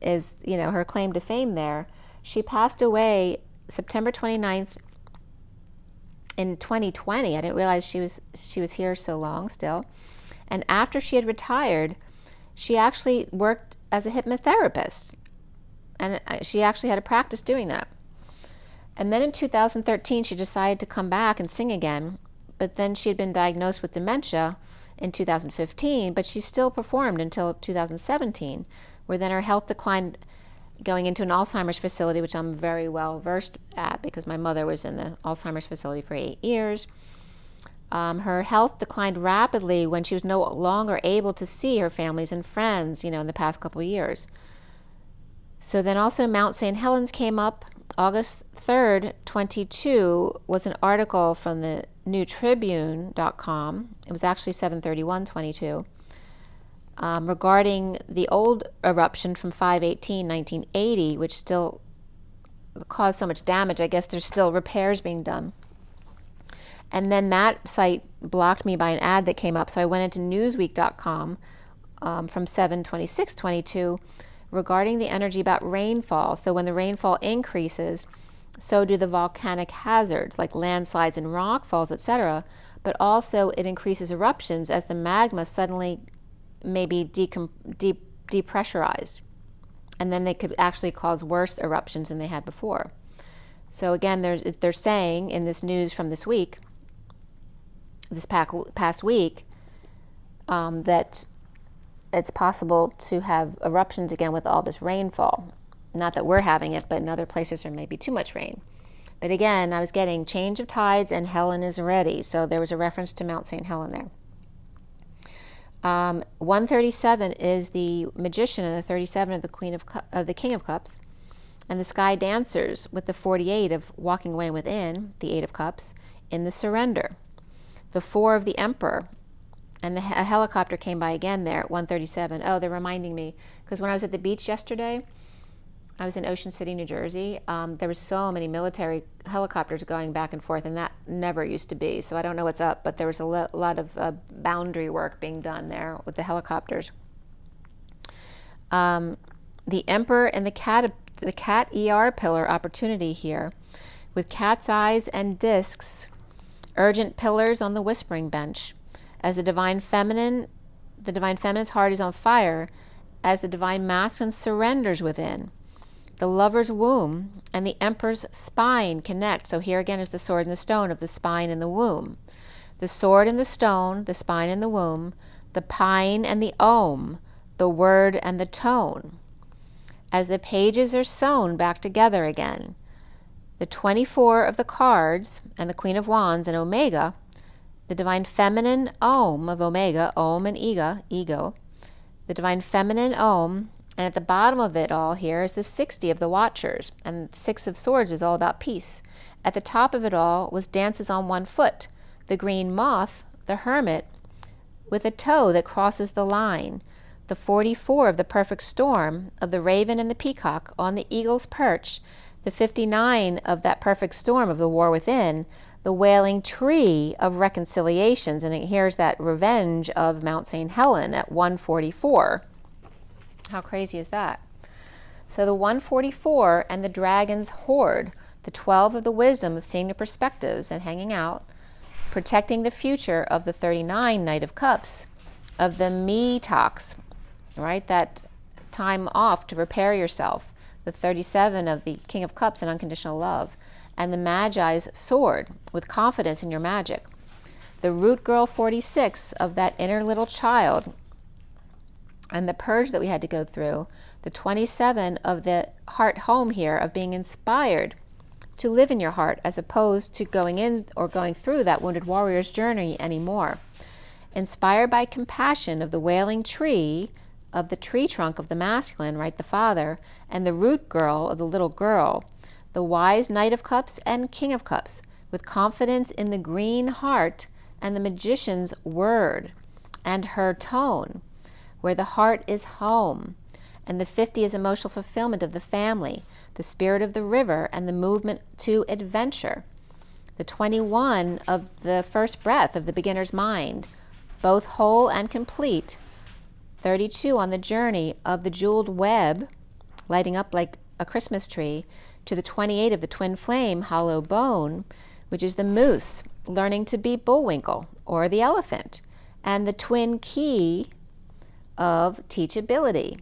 is, you know, her claim to fame there. She passed away September 29th in 2020. I didn't realize she was here so long still. And after she had retired, she actually worked as a hypnotherapist. And she actually had a practice doing that. And then in 2013, she decided to come back and sing again. But then she had been diagnosed with dementia in 2015, but she still performed until 2017, where then her health declined, going into an Alzheimer's facility, which I'm very well versed at because my mother was in the Alzheimer's facility for 8 years. Her health declined rapidly when she was no longer able to see her families and friends, you know, in the past couple of years. So then also Mount St. Helens came up. August 3rd, 22 was an article from the newtribune.com. It was actually 7/31/22, regarding the old eruption from 5/18/1980, which still caused so much damage. I guess there's still repairs being done. And then that site blocked me by an ad that came up, so I went into newsweek.com from 7/26/22 regarding the energy about rainfall. So when the rainfall increases, so do the volcanic hazards like landslides and rock falls, etc. But also it increases eruptions as the magma suddenly may be depressurized. And then they could actually cause worse eruptions than they had before. So again, they're saying in this news from this week, this past week, that it's possible to have eruptions again with all this rainfall. Not that we're having it, but in other places there may be too much rain. But again, I was getting change of tides and Helen is ready. So there was a reference to Mount St. Helen there. 137 is the magician and the 37 of the King of Cups. And the sky dancers with the 48 of walking away within, the 8 of Cups, in the surrender. The 4 of the Emperor. And a helicopter came by again there at 137. Oh, they're reminding me, because when I was at the beach yesterday, I was in Ocean City, New Jersey. There were so many military helicopters going back and forth, and that never used to be. So I don't know what's up, but there was a lot of boundary work being done there with the helicopters. The Emperor and the Cat ER pillar opportunity here, with cat's eyes and discs, urgent pillars on the whispering bench. As the divine feminine's heart is on fire, as the divine masculine surrenders within. The lover's womb and the emperor's spine connect. So here again is the sword and the stone of the spine and the womb. The sword and the stone, the spine and the womb, the pine and the ohm, the word and the tone. As the pages are sewn back together again. The 24 of the cards and the Queen of Wands and Omega, the divine feminine Om of Omega, Om and ego, the divine feminine Om, and at the bottom of it all here is the 60 of the Watchers, and 6 of Swords is all about peace. At the top of it all was dances on one foot, the green moth, the hermit, with a toe that crosses the line, the 44 of the perfect storm, of the raven and the peacock on the eagle's perch, the 59 of that perfect storm of the war within, the wailing tree of reconciliations, and here's that revenge of Mount St. Helen at 144. How crazy is that? So the 144 and the dragon's hoard, the 12 of the wisdom of seeing the perspectives and hanging out, protecting the future of the 39 Knight of Cups, of the me-tox, right? That time off to repair yourself, the 37 of the King of Cups and unconditional love, and the Magi's sword with confidence in your magic. The root girl 46 of that inner little child and the purge that we had to go through. The 27 of the heart home here of being inspired to live in your heart as opposed to going in or going through that wounded warrior's journey anymore. Inspired by compassion of the wailing tree of the tree trunk of the masculine, right, the father, and the root girl of the little girl, the wise Knight of Cups and King of Cups, with confidence in the green heart and the magician's word and her tone, where the heart is home. And the 50 is emotional fulfillment of the family, the spirit of the river, and the movement to adventure. The 21 of the first breath of the beginner's mind, both whole and complete. 32 on the journey of the jeweled web, lighting up like a Christmas tree, to the 28 of the twin flame, hollow bone, which is the moose, learning to be Bullwinkle or the elephant, and the twin key of teachability.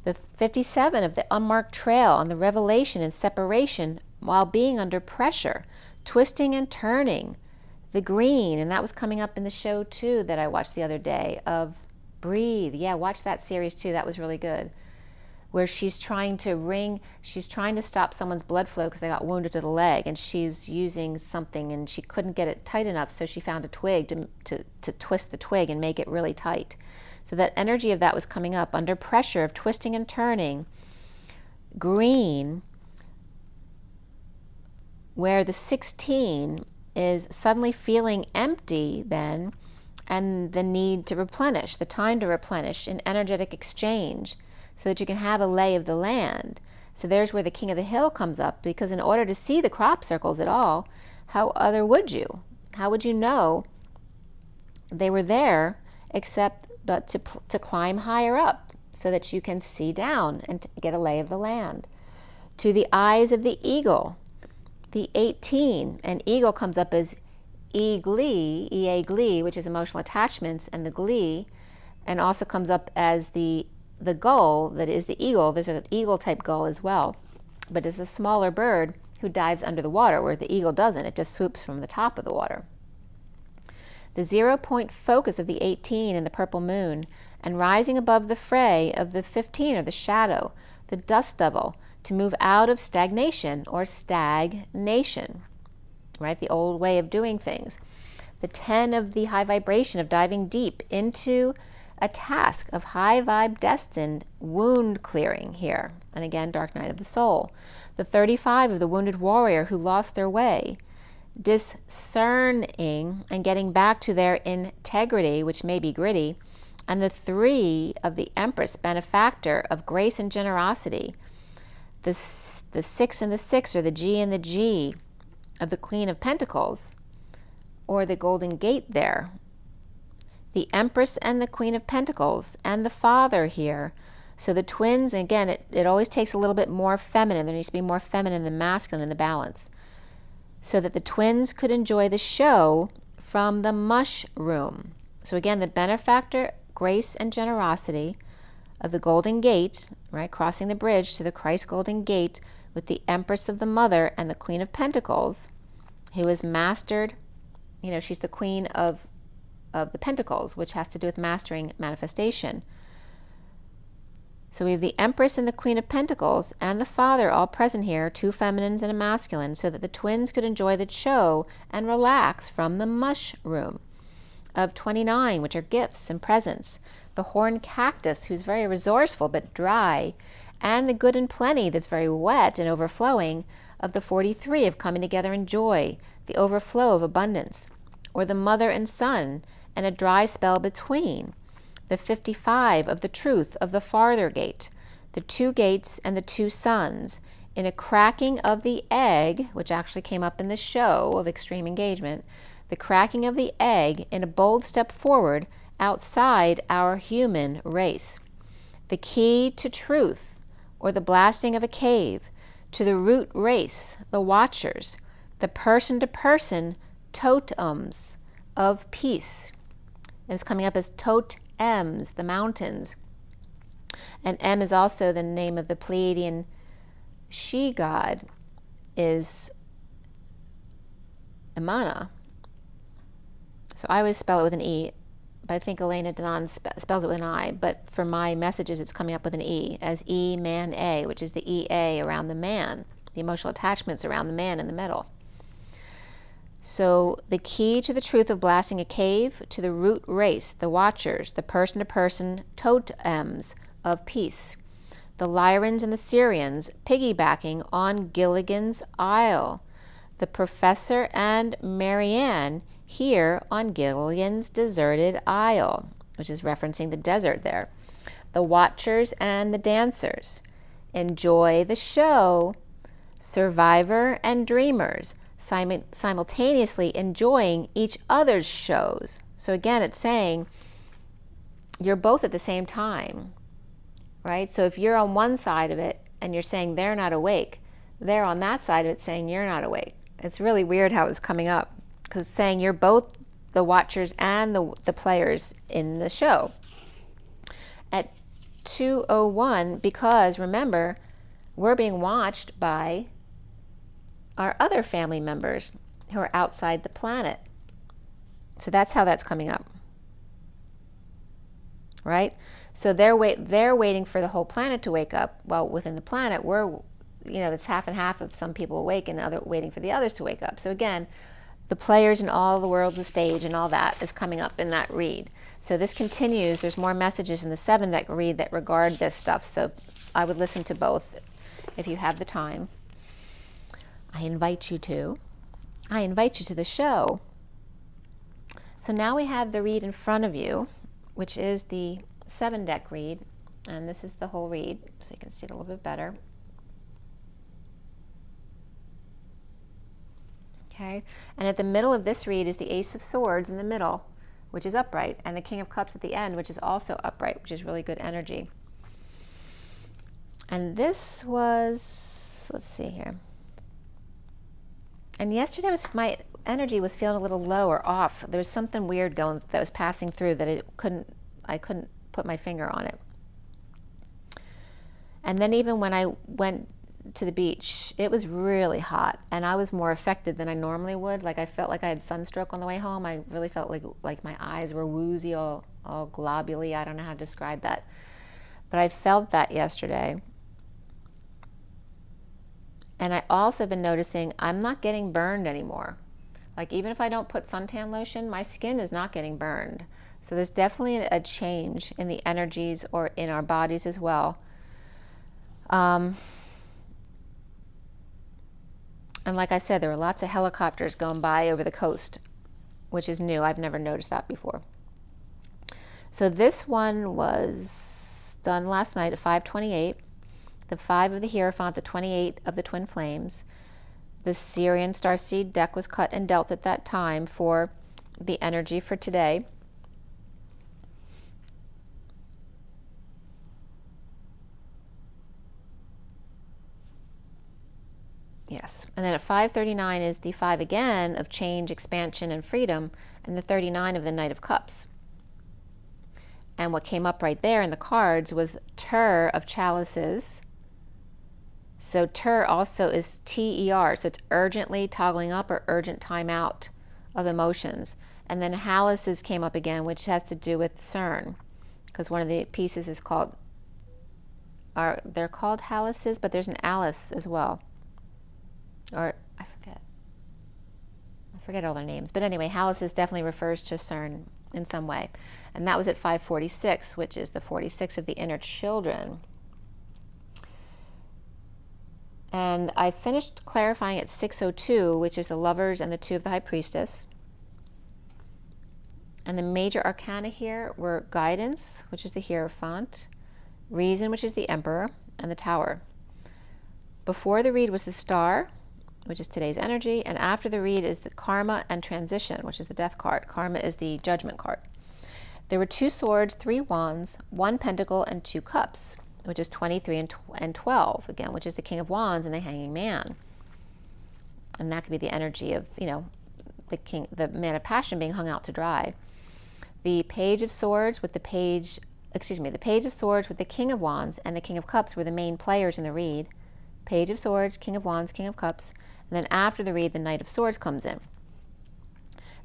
The 57 of the unmarked trail on the revelation and separation while being under pressure, twisting and turning. The green, and that was coming up in the show too that I watched the other day, of Breathe. Yeah, watch that series too. That was really good. Where she's trying to stop someone's blood flow because they got wounded to the leg, and she's using something and she couldn't get it tight enough, so she found a twig to twist the twig and make it really tight. So that energy of that was coming up under pressure of twisting and turning. Green, where the 16 is suddenly feeling empty then, and the need to replenish, the time to replenish in energetic exchange, so that you can have a lay of the land. So there's where the king of the hill comes up, because in order to see the crop circles at all, how other would you? How would you know they were there except but to climb higher up so that you can see down and get a lay of the land? To the eyes of the eagle, the 18, and eagle comes up as E-glee, E-A glee, which is emotional attachments, and the glee, and also comes up as the gull that is the eagle. There's an eagle type gull as well, but it's a smaller bird who dives under the water, where the eagle doesn't. It just swoops from the top of the water. The 0-point focus of the 18 in the purple moon, and rising above the fray of the 15 or the shadow, the dust devil, to move out of stagnation or stagnation, right? The old way of doing things. The 10 of the high vibration of diving deep into a task of high vibe destined wound clearing here. And again, dark night of the soul. The 35 of the wounded warrior who lost their way, discerning and getting back to their integrity, which may be gritty. And the 3 of the empress, benefactor of grace and generosity. The 6 and the 6, or the G and the G of the Queen of Pentacles, or the Golden Gate there. The Empress and the Queen of Pentacles, and the Father here. So the twins, again, it always takes a little bit more feminine. There needs to be more feminine than masculine in the balance. So that the twins could enjoy the show from the mushroom. So again, the benefactor, grace and generosity of the Golden Gate, right, crossing the bridge to the Christ Golden Gate with the Empress of the Mother and the Queen of Pentacles, who is mastered, she's the Queen of the Pentacles, which has to do with mastering manifestation. So we have the Empress and the Queen of Pentacles and the Father all present here, 2 feminines and a masculine, so that the twins could enjoy the show and relax from the mushroom of 29, which are gifts and presents. The horned cactus, who's very resourceful but dry, and the good and plenty that's very wet and overflowing of the 43 of coming together in joy, the overflow of abundance, or the mother and son, and a dry spell between. The 55 of the truth of the farther gate, the 2 gates and the 2 suns, in a cracking of the egg, which actually came up in the show of extreme engagement, the cracking of the egg in a bold step forward outside our human race. The key to truth, or the blasting of a cave, to the root race, the watchers, the person-to-person totems of peace. It's coming up as totems, the mountains. And M is also the name of the Pleiadian she-god, is Imana. So I always spell it with an E, but I think Elena Denon spells it with an I, but for my messages it's coming up with an E, as E-man-A, which is the EA around the man, the emotional attachments around the man in the middle. So the key to the truth of blasting a cave, to the root race, the watchers, the person-to-person totems of peace. The Lyrans and the Syrians piggybacking on Gilligan's Isle. The Professor and Marianne here on Gilligan's deserted isle. which is referencing the desert there. The watchers and the dancers. Enjoy the show. Survivor and dreamers, simultaneously enjoying each other's shows. So again, it's saying you're both at the same time, right? So if you're on one side of it and you're saying they're not awake, they're on that side of it saying you're not awake. It's really weird how it's coming up, because saying you're both the watchers and the players in the show. At 2:01, because remember, we're being watched by our other family members who are outside the planet. So that's how that's coming up, right? So they're waiting for the whole planet to wake up. Well, within the planet, it's half and half of some people awake and waiting for the others to wake up. So again, the players in all the world's the stage and all that is coming up in that read. So this continues. There's more messages in the 7-deck read that regard this stuff. So I would listen to both if you have the time. I invite you to the show. So now we have the read in front of you, which is the 7-deck read, and this is the whole read, so you can see it a little bit better. Okay, and at the middle of this read is the Ace of Swords in the middle, which is upright, and the King of Cups at the end, which is also upright, which is really good energy. And this was, let's see here. And yesterday my energy was feeling a little low or off. There was something weird that was passing through that I couldn't put my finger on it. And then even when I went to the beach, it was really hot, and I was more affected than I normally would. Like, I felt like I had sunstroke on the way home. I really felt like my eyes were woozy, all globulary. I don't know how to describe that. But I felt that yesterday. And I also been noticing I'm not getting burned anymore. Like, even if I don't put suntan lotion, my skin is not getting burned. So there's definitely a change in the energies or in our bodies as well. And like I said, there were lots of helicopters going by over the coast, which is new. I've never noticed that before. So this one was done last night at 5:28. The 5 of the Hierophant, the 28 of the Twin Flames. The SIRIAN Starseed deck was cut and dealt at that time for the energy for today. Yes, and then at 5:39 is the 5 again of change, expansion, and freedom, and the 39 of the Knight of Cups. And what came up right there in the cards was Tur of Chalices. So Tur also is TER, so it's urgently toggling up or urgent time out of emotions. And then Halices came up again, which has to do with CERN, because one of the pieces is called, they're called Halices, but there's an Alice as well. Or I forget all their names. But anyway, Halices definitely refers to CERN in some way. And that was at 5:46, which is the 46 of the inner children. And I finished clarifying at 6:02, which is the Lovers and the 2 of the High Priestess. And the major arcana here were Guidance, which is the Hierophant, Reason, which is the Emperor, and the Tower. Before the read was the Star, which is today's energy, and after the read is the Karma and Transition, which is the Death card. Karma is the Judgment card. There were 2 swords, 3 wands, 1 pentacle, and 2 cups, which is 23 and 12, again, which is the King of Wands and the Hanging Man. And that could be the energy of, the Man of Passion being hung out to dry. The Page of Swords with the Page of Swords with the King of Wands and the King of Cups were the main players in the read. Page of Swords, King of Wands, King of Cups, and then after the read, the Knight of Swords comes in.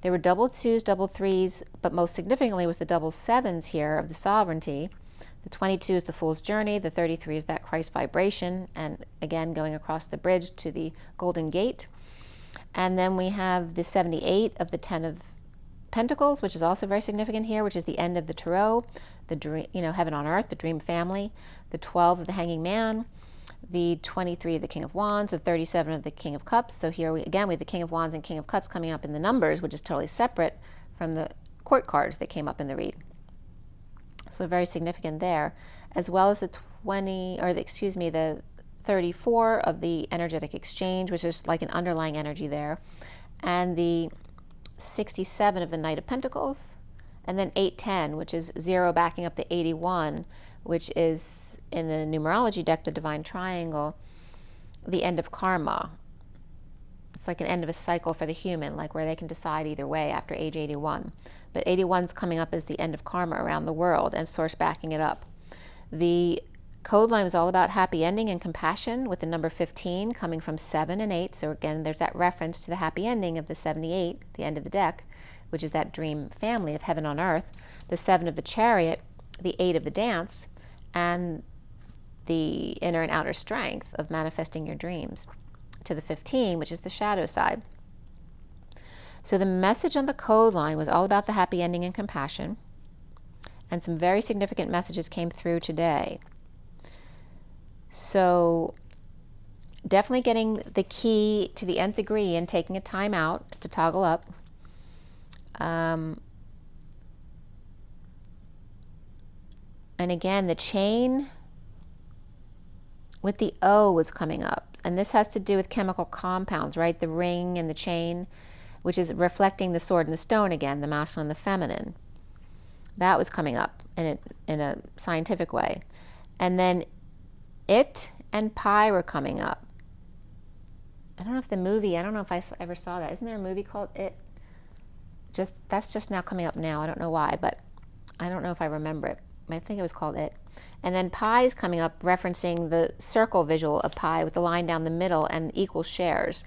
There were double 2s, double 3s, but most significantly was the double 7s here of the Sovereignty. The 22 is the Fool's Journey, the 33 is that Christ vibration, and again going across the bridge to the Golden Gate. And then we have the 78 of the 10 of Pentacles, which is also very significant here, which is the end of the Tarot, the dream, Heaven on Earth, the Dream Family, the 12 of the Hanging Man, the 23 of the King of Wands, the 37 of the King of Cups. So here we have the King of Wands and King of Cups coming up in the numbers, which is totally separate from the court cards that came up in the read. So very significant there, as well as the 34 of the energetic exchange, which is like an underlying energy there, and the 67 of the Knight of Pentacles, and then 810, which is 0 backing up the 81, which is in the numerology deck, the Divine Triangle, the end of karma. It's like an end of a cycle for the human, like where they can decide either way after age 81. But 81's coming up as the end of karma around the world, and Source backing it up. The code line was all about happy ending and compassion, with the number 15 coming from 7 and 8. So again, there's that reference to the happy ending of the 78, the end of the deck, which is that dream family of heaven on earth. The 7 of the Chariot, the 8 of the dance, and the inner and outer strength of manifesting your dreams, to the 15, which is the shadow side. So the message on the code line was all about the happy ending and compassion, and some very significant messages came through today. So definitely getting the key to the nth degree and taking a time out to toggle up. And again, the chain with the O was coming up. And this has to do with chemical compounds, right? The ring and the chain, which is reflecting the sword and the stone again, the masculine and the feminine. That was coming up in a scientific way. And then it and pi were coming up. I don't know if the movie, I don't know if I ever saw that. Isn't there a movie called It? That's just now coming up now. I don't know why, but I don't know if I remember it. I think it was called It. And then pi is coming up, referencing the circle visual of pi with the line down the middle and equal shares.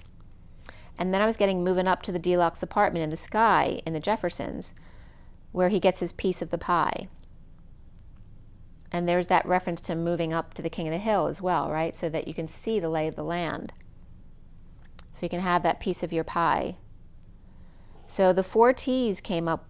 And then I was getting moving up to the deluxe apartment in the sky in the Jeffersons, where he gets his piece of the pie. And there's that reference to moving up to the King of the Hill as well, right? So that you can see the lay of the land. So you can have that piece of your pie. So the 4 T's came up,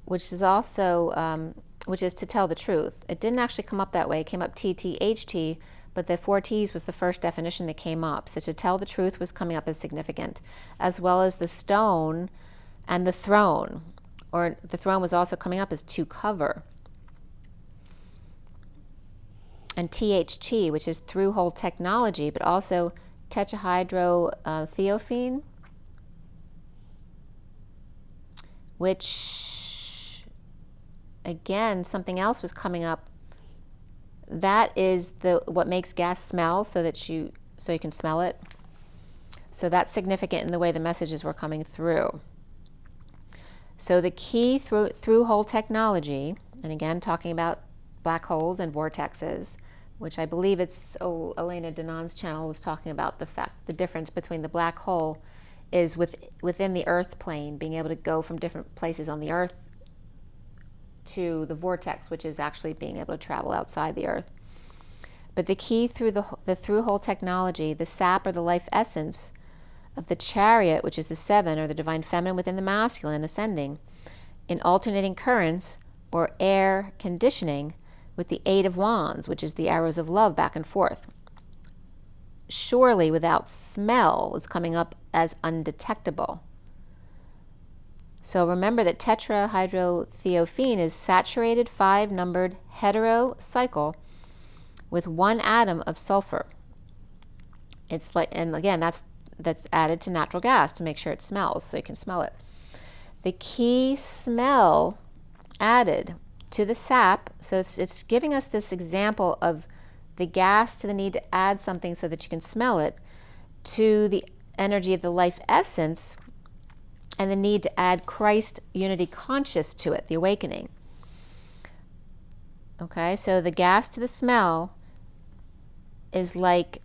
which is also, which is to tell the truth. It didn't actually come up that way. It came up TTHT, but the 4 T's was the first definition that came up. So to tell the truth was coming up as significant, as well as the stone and the throne, or the throne was also coming up as to cover. And THT, which is through whole technology, but also tetrahydrothiophene, which, again, something else was coming up. That is what makes gas smell, so you can smell it. So that's significant in the way the messages were coming through. So the key through whole technology, and again talking about black holes and vortexes, which I believe it's Elena Danon's channel was talking about the difference between the black hole is within the Earth plane, being able to go from different places on the Earth to the vortex, which is actually being able to travel outside the Earth. But the key through the through-hole technology, the sap or the life essence of the Chariot, which is the 7 or the divine feminine within the masculine ascending, in alternating currents or air conditioning with the 8 of Wands, which is the arrows of love back and forth. Surely without smell is coming up as undetectable. So remember that tetrahydrothiophene is saturated 5-numbered hetero cycle with 1 atom of sulfur. It's like, and again, that's added to natural gas to make sure it smells, so you can smell it. The key smell added to the sap, so it's giving us this example of the gas to the need to add something so that you can smell it, to the energy of the life essence and the need to add Christ unity conscious to it, the awakening. Okay, so the gas to the smell is like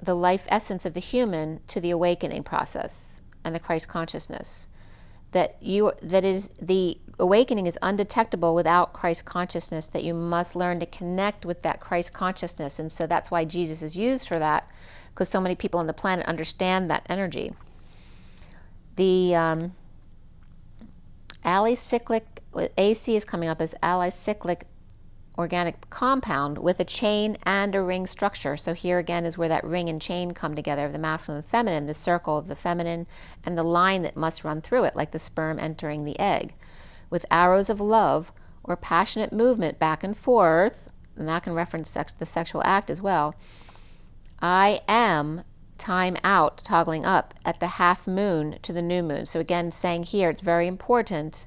the life essence of the human to the awakening process and the Christ consciousness. That is the awakening is undetectable without Christ consciousness, that you must learn to connect with that Christ consciousness. And so that's why Jesus is used for that, because so many people on the planet understand that energy. The alicyclic, AC is coming up as alicyclic organic compound with a chain and a ring structure. So here again is where that ring and chain come together, of the masculine and feminine, the circle of the feminine, and the line that must run through it, like the sperm entering the egg, with arrows of love or passionate movement back and forth, and that can reference the sexual act as well. I am time out, toggling up at the half moon to the new moon. So again, saying here, it's very important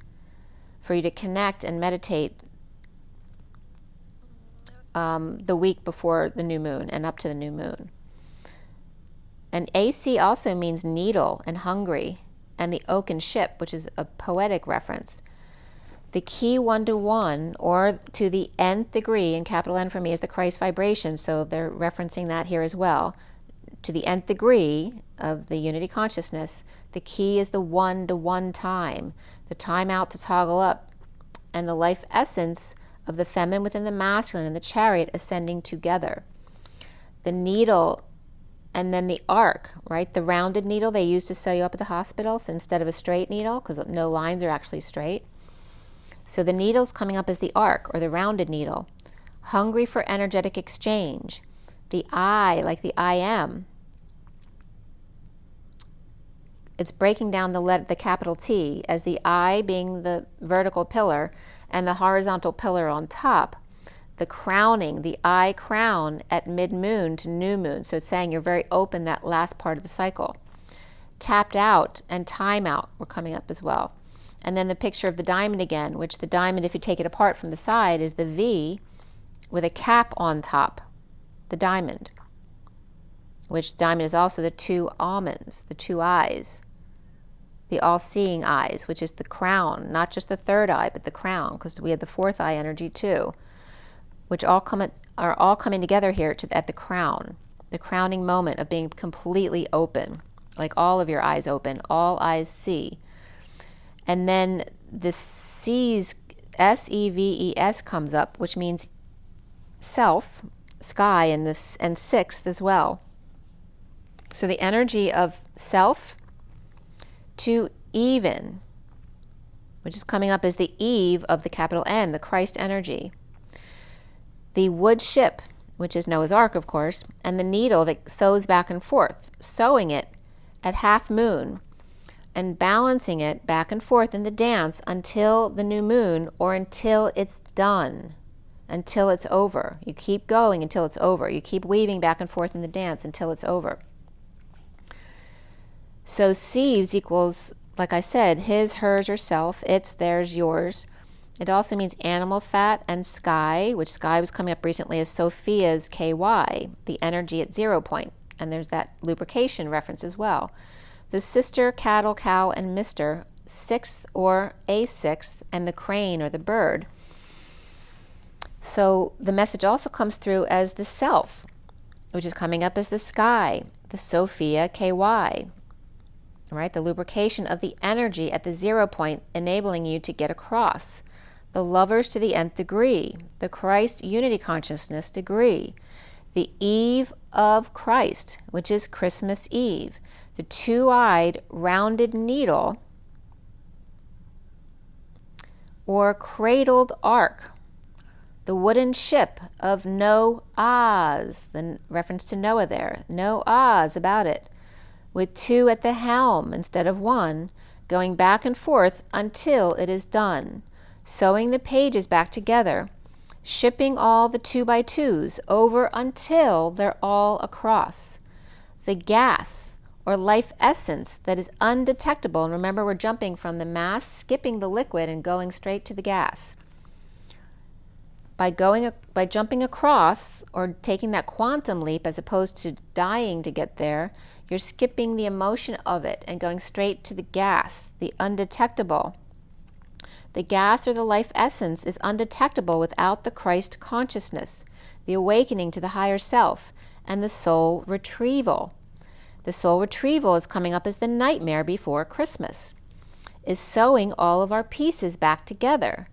for you to connect and meditate the week before the new moon and up to the new moon. And AC also means needle and hungry, and the oaken ship, which is a poetic reference. The key 1-to-1, or to the nth degree, in capital N for me, is the Christ vibration, so they're referencing that here as well. To the nth degree of the unity consciousness, the key is the 1-to-1 time, the time out to toggle up, and the life essence of the feminine within the masculine and the chariot ascending together. The needle and then the arc, right? The rounded needle they used to sew you up at the hospital, so instead of a straight needle, because no lines are actually straight. So the needle's coming up as the arc, or the rounded needle. Hungry for energetic exchange. The I, like the I am, it's breaking down the capital T as the I being the vertical pillar and the horizontal pillar on top. The crowning, the I crown at mid-moon to new moon. So it's saying you're very open that last part of the cycle. Tapped out and time out were coming up as well. And then the picture of the diamond again, which the diamond, if you take it apart from the side, is the V with a cap on top, the diamond, which diamond is also the two almonds, the two eyes, the all-seeing eyes, which is the crown, not just the third eye, but the crown, because we have the fourth eye energy too, which are all coming together here at the crown, the crowning moment of being completely open, like all of your eyes open, all eyes see. And then the C's, S-E-V-E-S comes up, which means self, sky, and sixth as well. So the energy of self to even, which is coming up as the Eve of the capital N, the Christ energy. The wood ship, which is Noah's Ark, of course, and the needle that sews back and forth, sewing it at half moon and balancing it back and forth in the dance until the new moon, or until it's done, until it's over. You keep going until it's over. You keep weaving back and forth in the dance until it's over. So sieves equals, like I said, his, hers, or self, its, theirs, yours. It also means animal fat and sky, which sky was coming up recently as Sophia's KY, the energy at 0 point. And there's that lubrication reference as well. The sister, cattle, cow, and mister, sixth or a sixth, and the crane or the bird. So the message also comes through as the self, which is coming up as the sky, the Sophia KY, right? The lubrication of the energy at the 0 point, enabling you to get across. The lovers to the nth degree, the Christ unity consciousness degree, the Eve of Christ, which is Christmas Eve, the two-eyed rounded needle, or cradled ark, the wooden ship of no ahs, the reference to Noah there, no ahs about it, with two at the helm instead of one, going back and forth until it is done, sewing the pages back together, shipping all the 2x2s over until they're all across. The gas, or life essence, that is undetectable, and remember we're jumping from the mass, skipping the liquid, and going straight to the gas. By jumping across, or taking that quantum leap as opposed to dying to get there, you're skipping the emotion of it and going straight to the gas, the undetectable. The gas, or the life essence, is undetectable without the Christ consciousness, the awakening to the higher self, and the soul retrieval. The soul retrieval is coming up as the nightmare before Christmas, is sewing all of our pieces back together.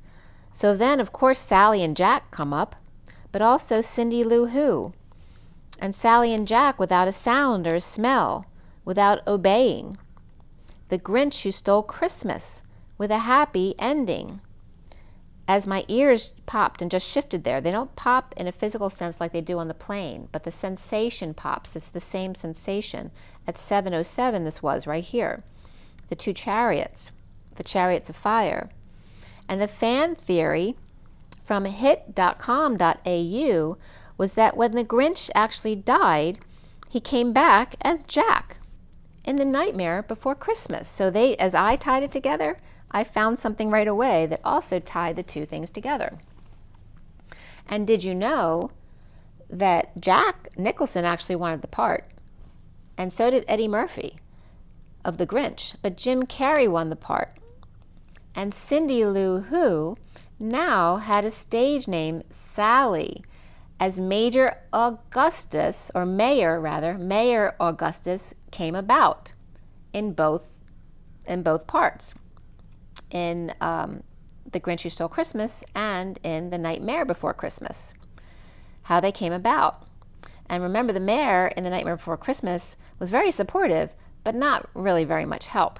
So then, of course, Sally and Jack come up, but also Cindy Lou Who, and Sally and Jack without a sound or a smell, without obeying. The Grinch who stole Christmas, with a happy ending. As my ears popped and just shifted there, they don't pop in a physical sense like they do on the plane, but the sensation pops. It's the same sensation. At 7:07, this was right here. The two chariots, the chariots of fire. And the fan theory from hit.com.au was that when the Grinch actually died, he came back as Jack in The Nightmare Before Christmas. So as I tied it together, I found something right away that also tied the two things together. And did you know that Jack Nicholson actually wanted the part? And so did Eddie Murphy of The Grinch. But Jim Carrey won the part. And Cindy Lou Who now had a stage name, Sally, as Major Augustus, or Mayor rather, Mayor Augustus came about in both parts, in The Grinch Who Stole Christmas and in The Nightmare Before Christmas, how they came about. And remember, the mayor in The Nightmare Before Christmas was very supportive, but not really very much help.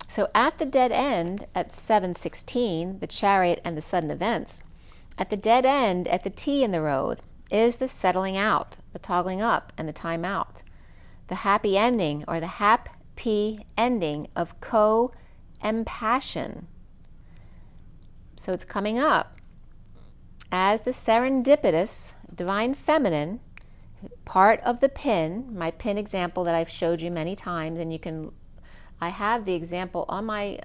So at the dead end, at 7:16, the chariot and the sudden events, at the dead end, at the T in the road, is the settling out, the toggling up, and the time out. The happy ending, or the happy ending of co-empassion. So it's coming up as the serendipitous divine feminine, part of the pin, my pin example that I've showed you many times, and you can, I have the example on my,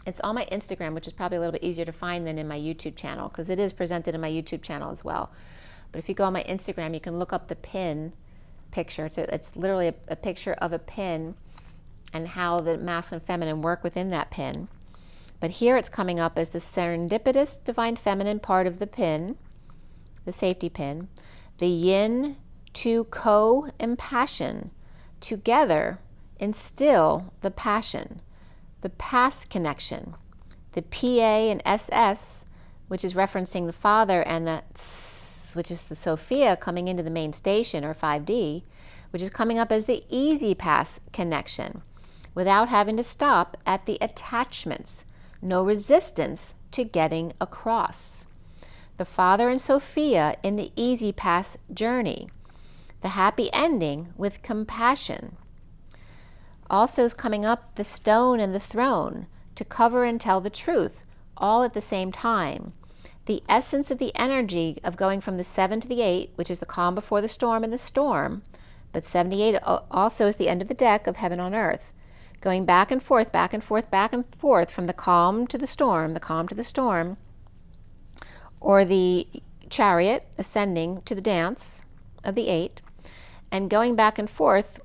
it's on my Instagram, which is probably a little bit easier to find than in my YouTube channel, because it is presented in my YouTube channel as well. But if you go on my Instagram, you can look up the pin picture. So it's literally a picture of a pin and how the masculine and feminine work within that pin. But here it's coming up as the serendipitous divine feminine part of the pin, the safety pin, the yin to co-empassion, together instill the passion, the past connection, the PA and SS, which is referencing the father, and the tss, which is the Sophia coming into the main station, or 5D, which is coming up as the easy pass connection, without having to stop at the attachments, no resistance to getting across. The father and Sophia in the easy pass journey, the happy ending with compassion. Also is coming up the stone and the throne, to cover and tell the truth, all at the same time. The essence of the energy of going from the 7 to the 8, which is the calm before the storm and the storm, but 78 also is the end of the deck of heaven on earth, going back and forth, back and forth, back and forth, from the calm to the storm, the calm to the storm, or the chariot ascending to the dance of the 8, and going back and forth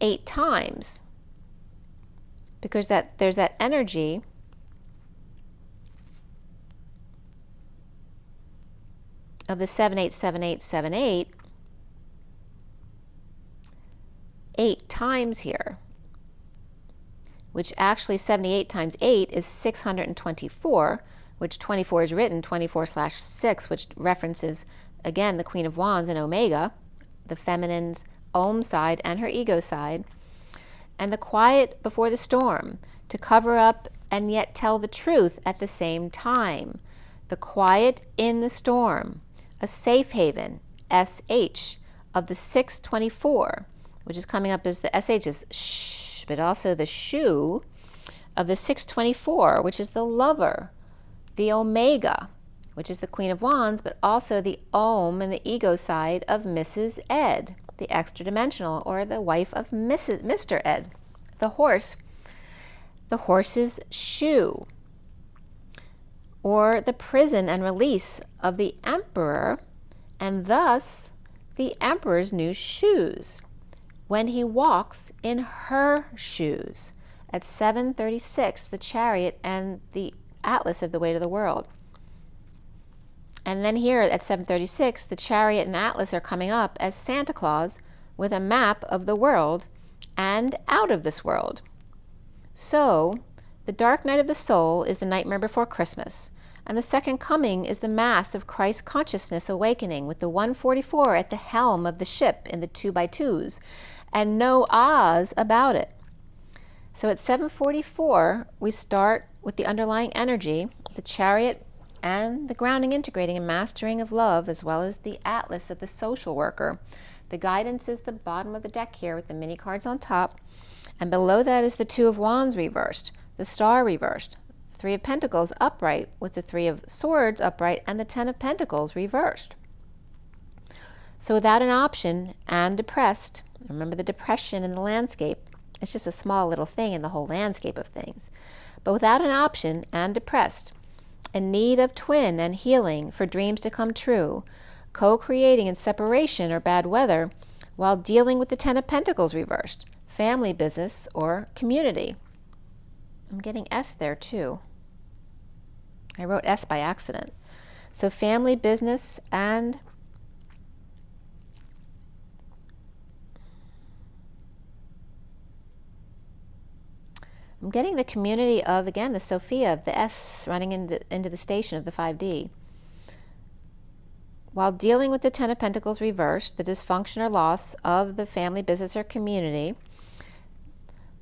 8 times, because there's that energy of the 7-8-7-8-7-8 8 times here, which actually 78 times 8 is 624, which 24 is written 24/6, which references again the Queen of Wands and Omega, the feminine's Om side and her ego side, and the quiet before the storm, to cover up and yet tell the truth at the same time. The quiet in the storm, a safe haven, SH, of the 624, which is coming up as the SH is shh, but also the shoe of the 624, which is the lover, the Omega, which is the Queen of Wands, but also the Om and the ego side of Mrs. Ed, the extra dimensional, or the wife of Mr. Ed, the horse's shoe, or the prison and release of the emperor, and thus the emperor's new shoes, when he walks in her shoes, at 7:36, the chariot and the atlas of the weight of the world. And then here at 7:36, the chariot and atlas are coming up as Santa Claus with a map of the world and out of this world. So, the dark night of the soul is the nightmare before Christmas, and the second coming is the mass of Christ consciousness awakening, with the 144 at the helm of the ship in the 2x2s, and no ahs about it. So at 7:44, we start with the underlying energy, the chariot, and the grounding, integrating, and mastering of love, as well as the atlas of the social worker. The guidance is the bottom of the deck here with the mini cards on top, and below that is the 2 of Wands reversed, the star reversed, Three of Pentacles upright with the Three of Swords upright and the Ten of Pentacles reversed. So without an option and depressed, remember the depression in the landscape, it's just a small little thing in the whole landscape of things. But without an option and depressed, in need of twin and healing for dreams to come true, co-creating in separation or bad weather, while dealing with the Ten of Pentacles reversed, family, business, or community. I'm getting S there too. I wrote S by accident. So family, business, and I'm getting the community of, again, the Sophia of the S running into the station of the 5D. While dealing with the Ten of Pentacles reversed, the dysfunction or loss of the family, business, or community,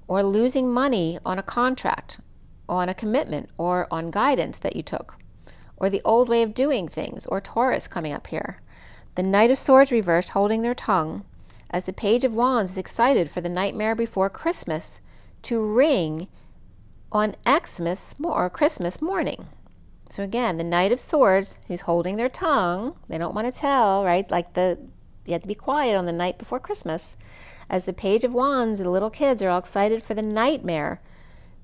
or losing money on a contract, on a commitment, or on guidance that you took, or the old way of doing things, or Taurus coming up here. The Knight of Swords reversed, holding their tongue, as the Page of Wands is excited for the nightmare before Christmas to ring on Xmas or Christmas morning. So again, the Knight of Swords, who's holding their tongue, they don't want to tell, right? Like you have to be quiet on the night before Christmas. As the Page of Wands, the little kids are all excited for the nightmare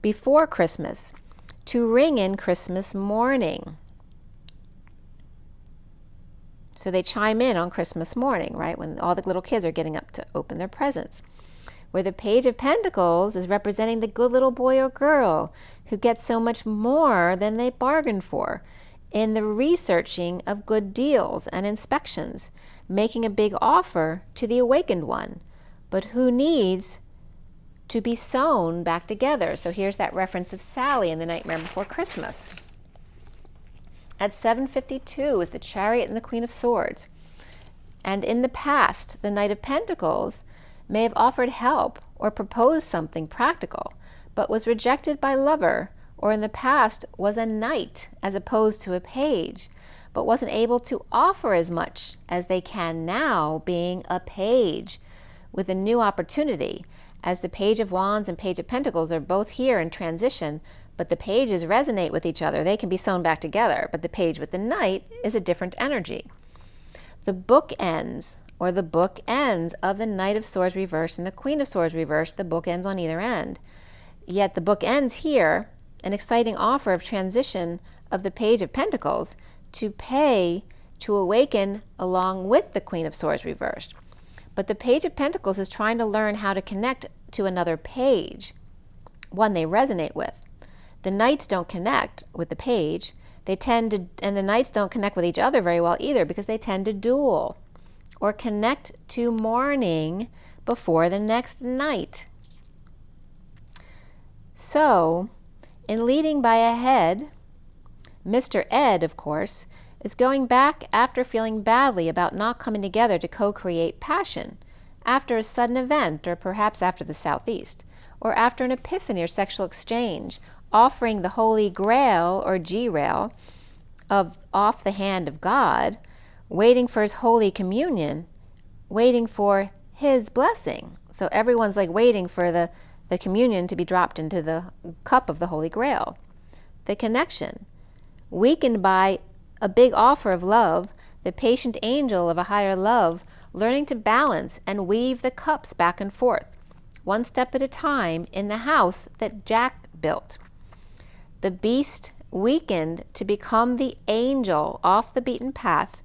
before Christmas to ring in Christmas morning. So they chime in on Christmas morning, right? When all the little kids are getting up to open their presents. Where the Page of Pentacles is representing the good little boy or girl who gets so much more than they bargained for in the researching of good deals and inspections, making a big offer to the awakened one, but who needs to be sewn back together. So here's that reference of Sally in The Nightmare Before Christmas. At 7:52 is the Chariot and the Queen of Swords. And in the past, the Knight of Pentacles may have offered help or proposed something practical, but was rejected by lover, or in the past was a knight as opposed to a page, but wasn't able to offer as much as they can now, being a page with a new opportunity, as the Page of Wands and Page of Pentacles are both here in transition, but the pages resonate with each other. They can be sewn back together, but the page with the knight is a different energy. The bookends, or the bookends of the Knight of Swords reversed and the Queen of Swords reversed, the bookends on either end. Yet the bookends here, an exciting offer of transition of the Page of Pentacles to pay to awaken along with the Queen of Swords reversed. But the Page of Pentacles is trying to learn how to connect to another page, one they resonate with. The knights don't connect with the page. They tend to, and the knights don't connect with each other very well either, because they tend to duel or connect to morning before the next night. So, in leading by a head, Mr. Ed, of course, is going back after feeling badly about not coming together to co-create passion, after a sudden event, or perhaps after the Southeast, or after an epiphany or sexual exchange, offering the Holy Grail or G-Rail off the hand of God, waiting for his Holy Communion, waiting for his blessing. So everyone's like waiting for the communion to be dropped into the cup of the Holy Grail. The connection, weakened by a big offer of love, the patient angel of a higher love, learning to balance and weave the cups back and forth, one step at a time in the house that Jack built. The beast weakened to become the angel off the beaten path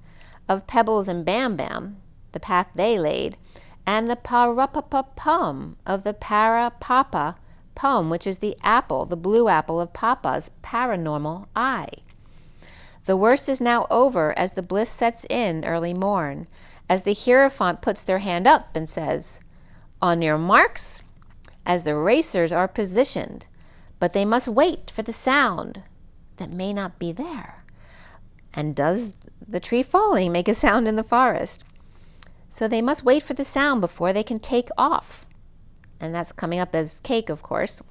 of Pebbles and Bam Bam, the path they laid, and the Parapapa-Pum of the Para-Papa-Pum, which is the apple, the blue apple of Papa's paranormal eye. The worst is now over as the bliss sets in early morn, as the Hierophant puts their hand up and says, "On your marks," as the racers are positioned, but they must wait for the sound that may not be there. And does the tree falling make a sound in the forest? So they must wait for the sound before they can take off. And that's coming up as cake, of course,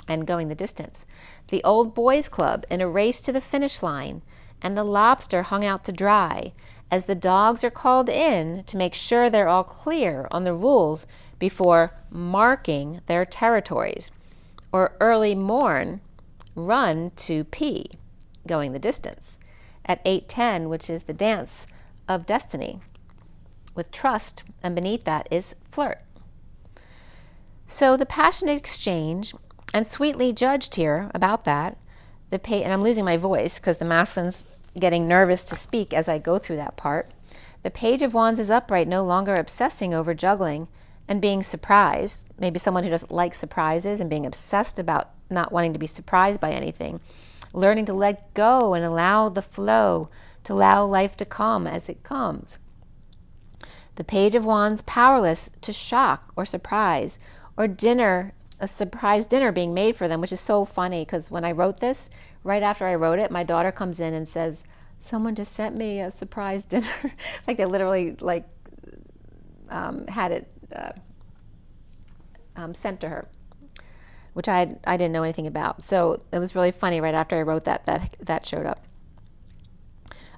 and going the distance. The old boys club in a race to the finish line, and the lobster hung out to dry, as the dogs are called in to make sure they're all clear on the rules before marking their territories. Or early morn, run to P, going the distance. At 8:10, which is the dance of destiny, with trust, and beneath that is flirt. So the passionate exchange, and sweetly judged here about that, and I'm losing my voice because the masculine's getting nervous to speak as I go through that part. The Page of Wands is upright, no longer obsessing over juggling and being surprised. Maybe someone who doesn't like surprises and being obsessed about not wanting to be surprised by anything. Learning to let go and allow the flow, to allow life to come as it comes. The Page of Wands, powerless to shock or surprise, or a surprise dinner being made for them, which is so funny because when I wrote this, right after I wrote it, my daughter comes in and says, someone just sent me a surprise dinner. Like they literally had it sent to her, which I didn't know anything about. So it was really funny right after I wrote that showed up.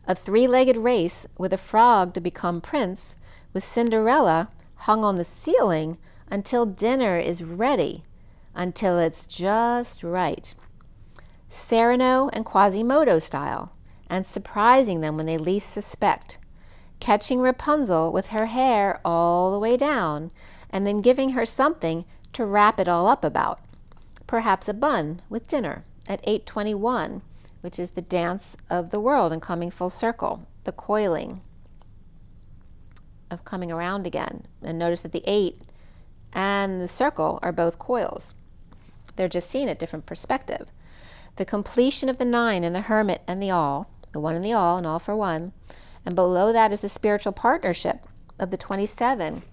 A three-legged race with a frog to become prince, with Cinderella hung on the ceiling until dinner is ready, until it's just right. Cyrano and Quasimodo style, and surprising them when they least suspect. Catching Rapunzel with her hair all the way down, and then giving her something to wrap it all up about. Perhaps a bun with dinner at 8:21, which is the dance of the world and coming full circle, the coiling of coming around again. And notice that the 8 and the circle are both coils. They're just seen at different perspective. The completion of the 9 and the Hermit and the All, the 1 and the All and All for one. And below that is the spiritual partnership of the 27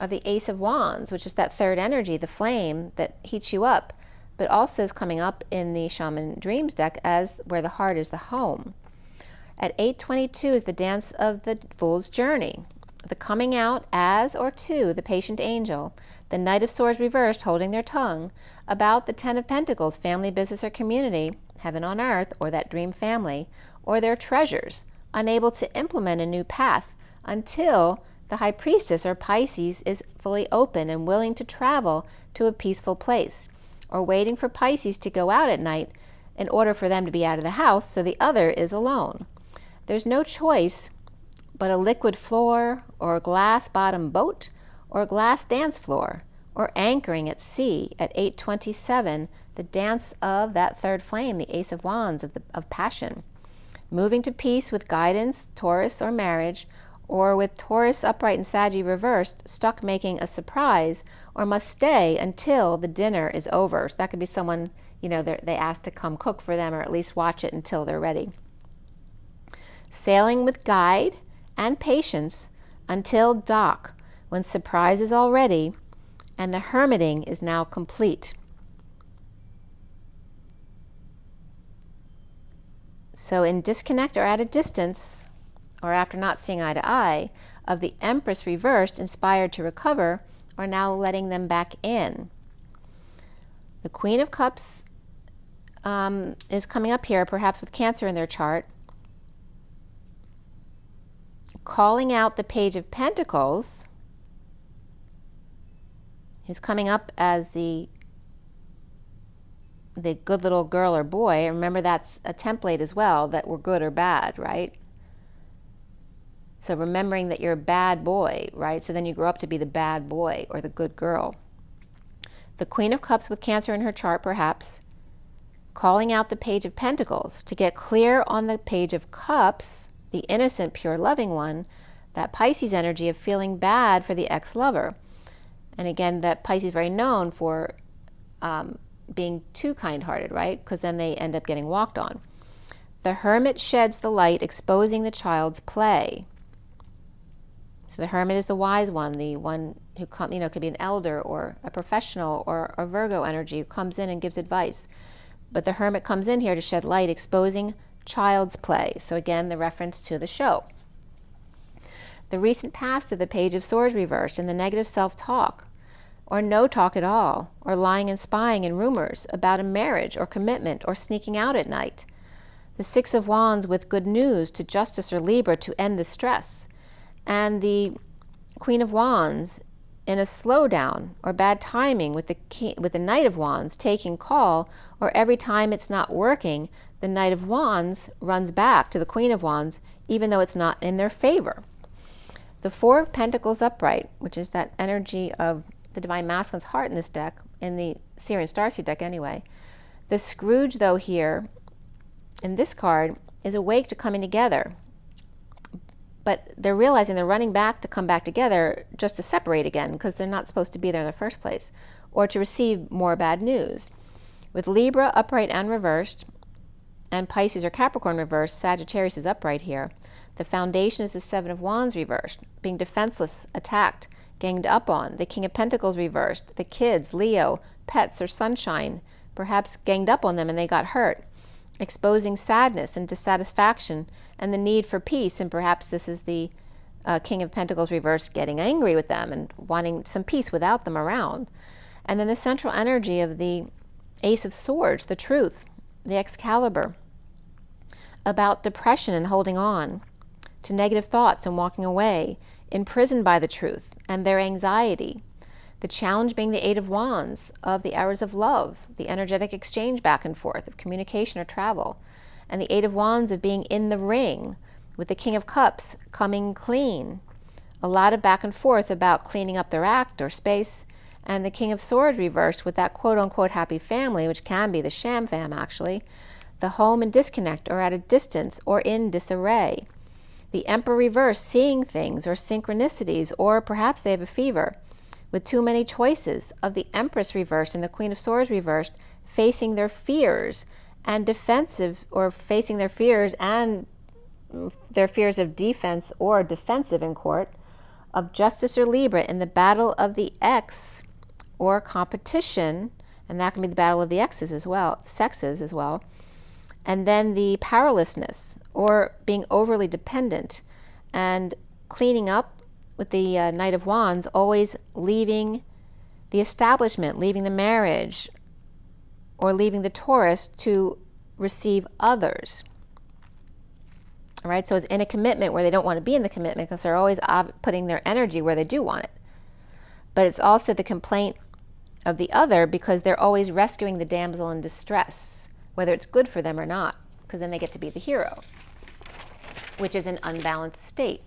of the Ace of Wands, which is that third energy, the flame that heats you up, but also is coming up in the Shaman Dreams deck as where the heart is the home. At 8:22 is the dance of the Fool's Journey, the coming out as or to the patient angel, the Knight of Swords reversed holding their tongue, about the 10 of Pentacles, family, business, or community, heaven on earth, or that dream family, or their treasures, unable to implement a new path until the High Priestess or Pisces is fully open and willing to travel to a peaceful place, or waiting for Pisces to go out at night in order for them to be out of the house so the other is alone. There's no choice but a liquid floor or a glass bottom boat or a glass dance floor, or anchoring at sea at 8:27, the dance of that third flame, the Ace of Wands of passion. Moving to peace with guidance, Taurus or marriage, or with Taurus upright and Saggy reversed, stuck making a surprise, or must stay until the dinner is over. So that could be someone, they asked to come cook for them or at least watch it until they're ready. Sailing with guide and patience until dock, when surprise is all ready and the hermiting is now complete. So in disconnect or at a distance, or after not seeing eye to eye, of the Empress reversed, inspired to recover, are now letting them back in. The Queen of Cups is coming up here, perhaps with Cancer in their chart, calling out the Page of Pentacles, who's coming up as the good little girl or boy. Remember, that's a template as well, that we're good or bad, right? So remembering that you're a bad boy, right? So then you grow up to be the bad boy or the good girl. The Queen of Cups with Cancer in her chart, perhaps, calling out the Page of Pentacles to get clear on the Page of Cups, the innocent, pure, loving one, that Pisces energy of feeling bad for the ex-lover. And again, that Pisces is very known for being too kind-hearted, right? Because then they end up getting walked on. The Hermit sheds the light, exposing the child's play. So the Hermit is the wise one, the one who could be an elder or a professional or a Virgo energy who comes in and gives advice. But the Hermit comes in here to shed light, exposing child's play. So again, the reference to the show. The recent past of the Page of Swords reversed and the negative self-talk, or no talk at all, or lying and spying and rumors about a marriage or commitment or sneaking out at night. The Six of Wands with good news to Justice or Libra to end the stress. And the Queen of Wands in a slowdown or bad timing with the Knight of Wands taking call, or every time it's not working, the Knight of Wands runs back to the Queen of Wands, even though it's not in their favor. The Four of Pentacles upright, which is that energy of the Divine Masculine's heart in this deck, in the SIRIAN Starseed deck anyway. The Scrooge, though, here in this card is awake to coming together. But they're realizing they're running back to come back together just to separate again, because they're not supposed to be there in the first place, or to receive more bad news. With Libra upright and reversed, and Pisces or Capricorn reversed, Sagittarius is upright here. The foundation is the Seven of Wands reversed, being defenseless, attacked, ganged up on. The King of Pentacles reversed. The kids, Leo, pets, or sunshine, perhaps ganged up on them and they got hurt, exposing sadness and dissatisfaction and the need for peace. And perhaps this is the King of Pentacles reversed getting angry with them and wanting some peace without them around. And then the central energy of the Ace of Swords, the truth, the Excalibur, about depression and holding on to negative thoughts and walking away, imprisoned by the truth and their anxiety. The challenge being the Eight of Wands of the hours of love, the energetic exchange back and forth of communication or travel, and the Eight of Wands of being in the ring with the King of Cups coming clean. A lot of back and forth about cleaning up their act or space, and the King of Swords reversed with that quote-unquote happy family, which can be the sham fam actually, the home in disconnect or at a distance or in disarray. The Emperor reversed seeing things or synchronicities, or perhaps they have a fever, with too many choices, of the Empress reversed and the Queen of Swords reversed, facing their fears and defensive, or facing their fears and their fears of defense or defensive in court, of Justice or Libra in the battle of the X or competition, and that can be the battle of the X's as well, sexes as well. And then the powerlessness or being overly dependent, and cleaning up with the Knight of Wands, always leaving the establishment, leaving the marriage, or leaving the Taurus to receive others. All right, so it's in a commitment where they don't want to be in the commitment because they're always putting their energy where they do want it. But it's also the complaint of the other because they're always rescuing the damsel in distress, whether it's good for them or not, because then they get to be the hero, which is an unbalanced state.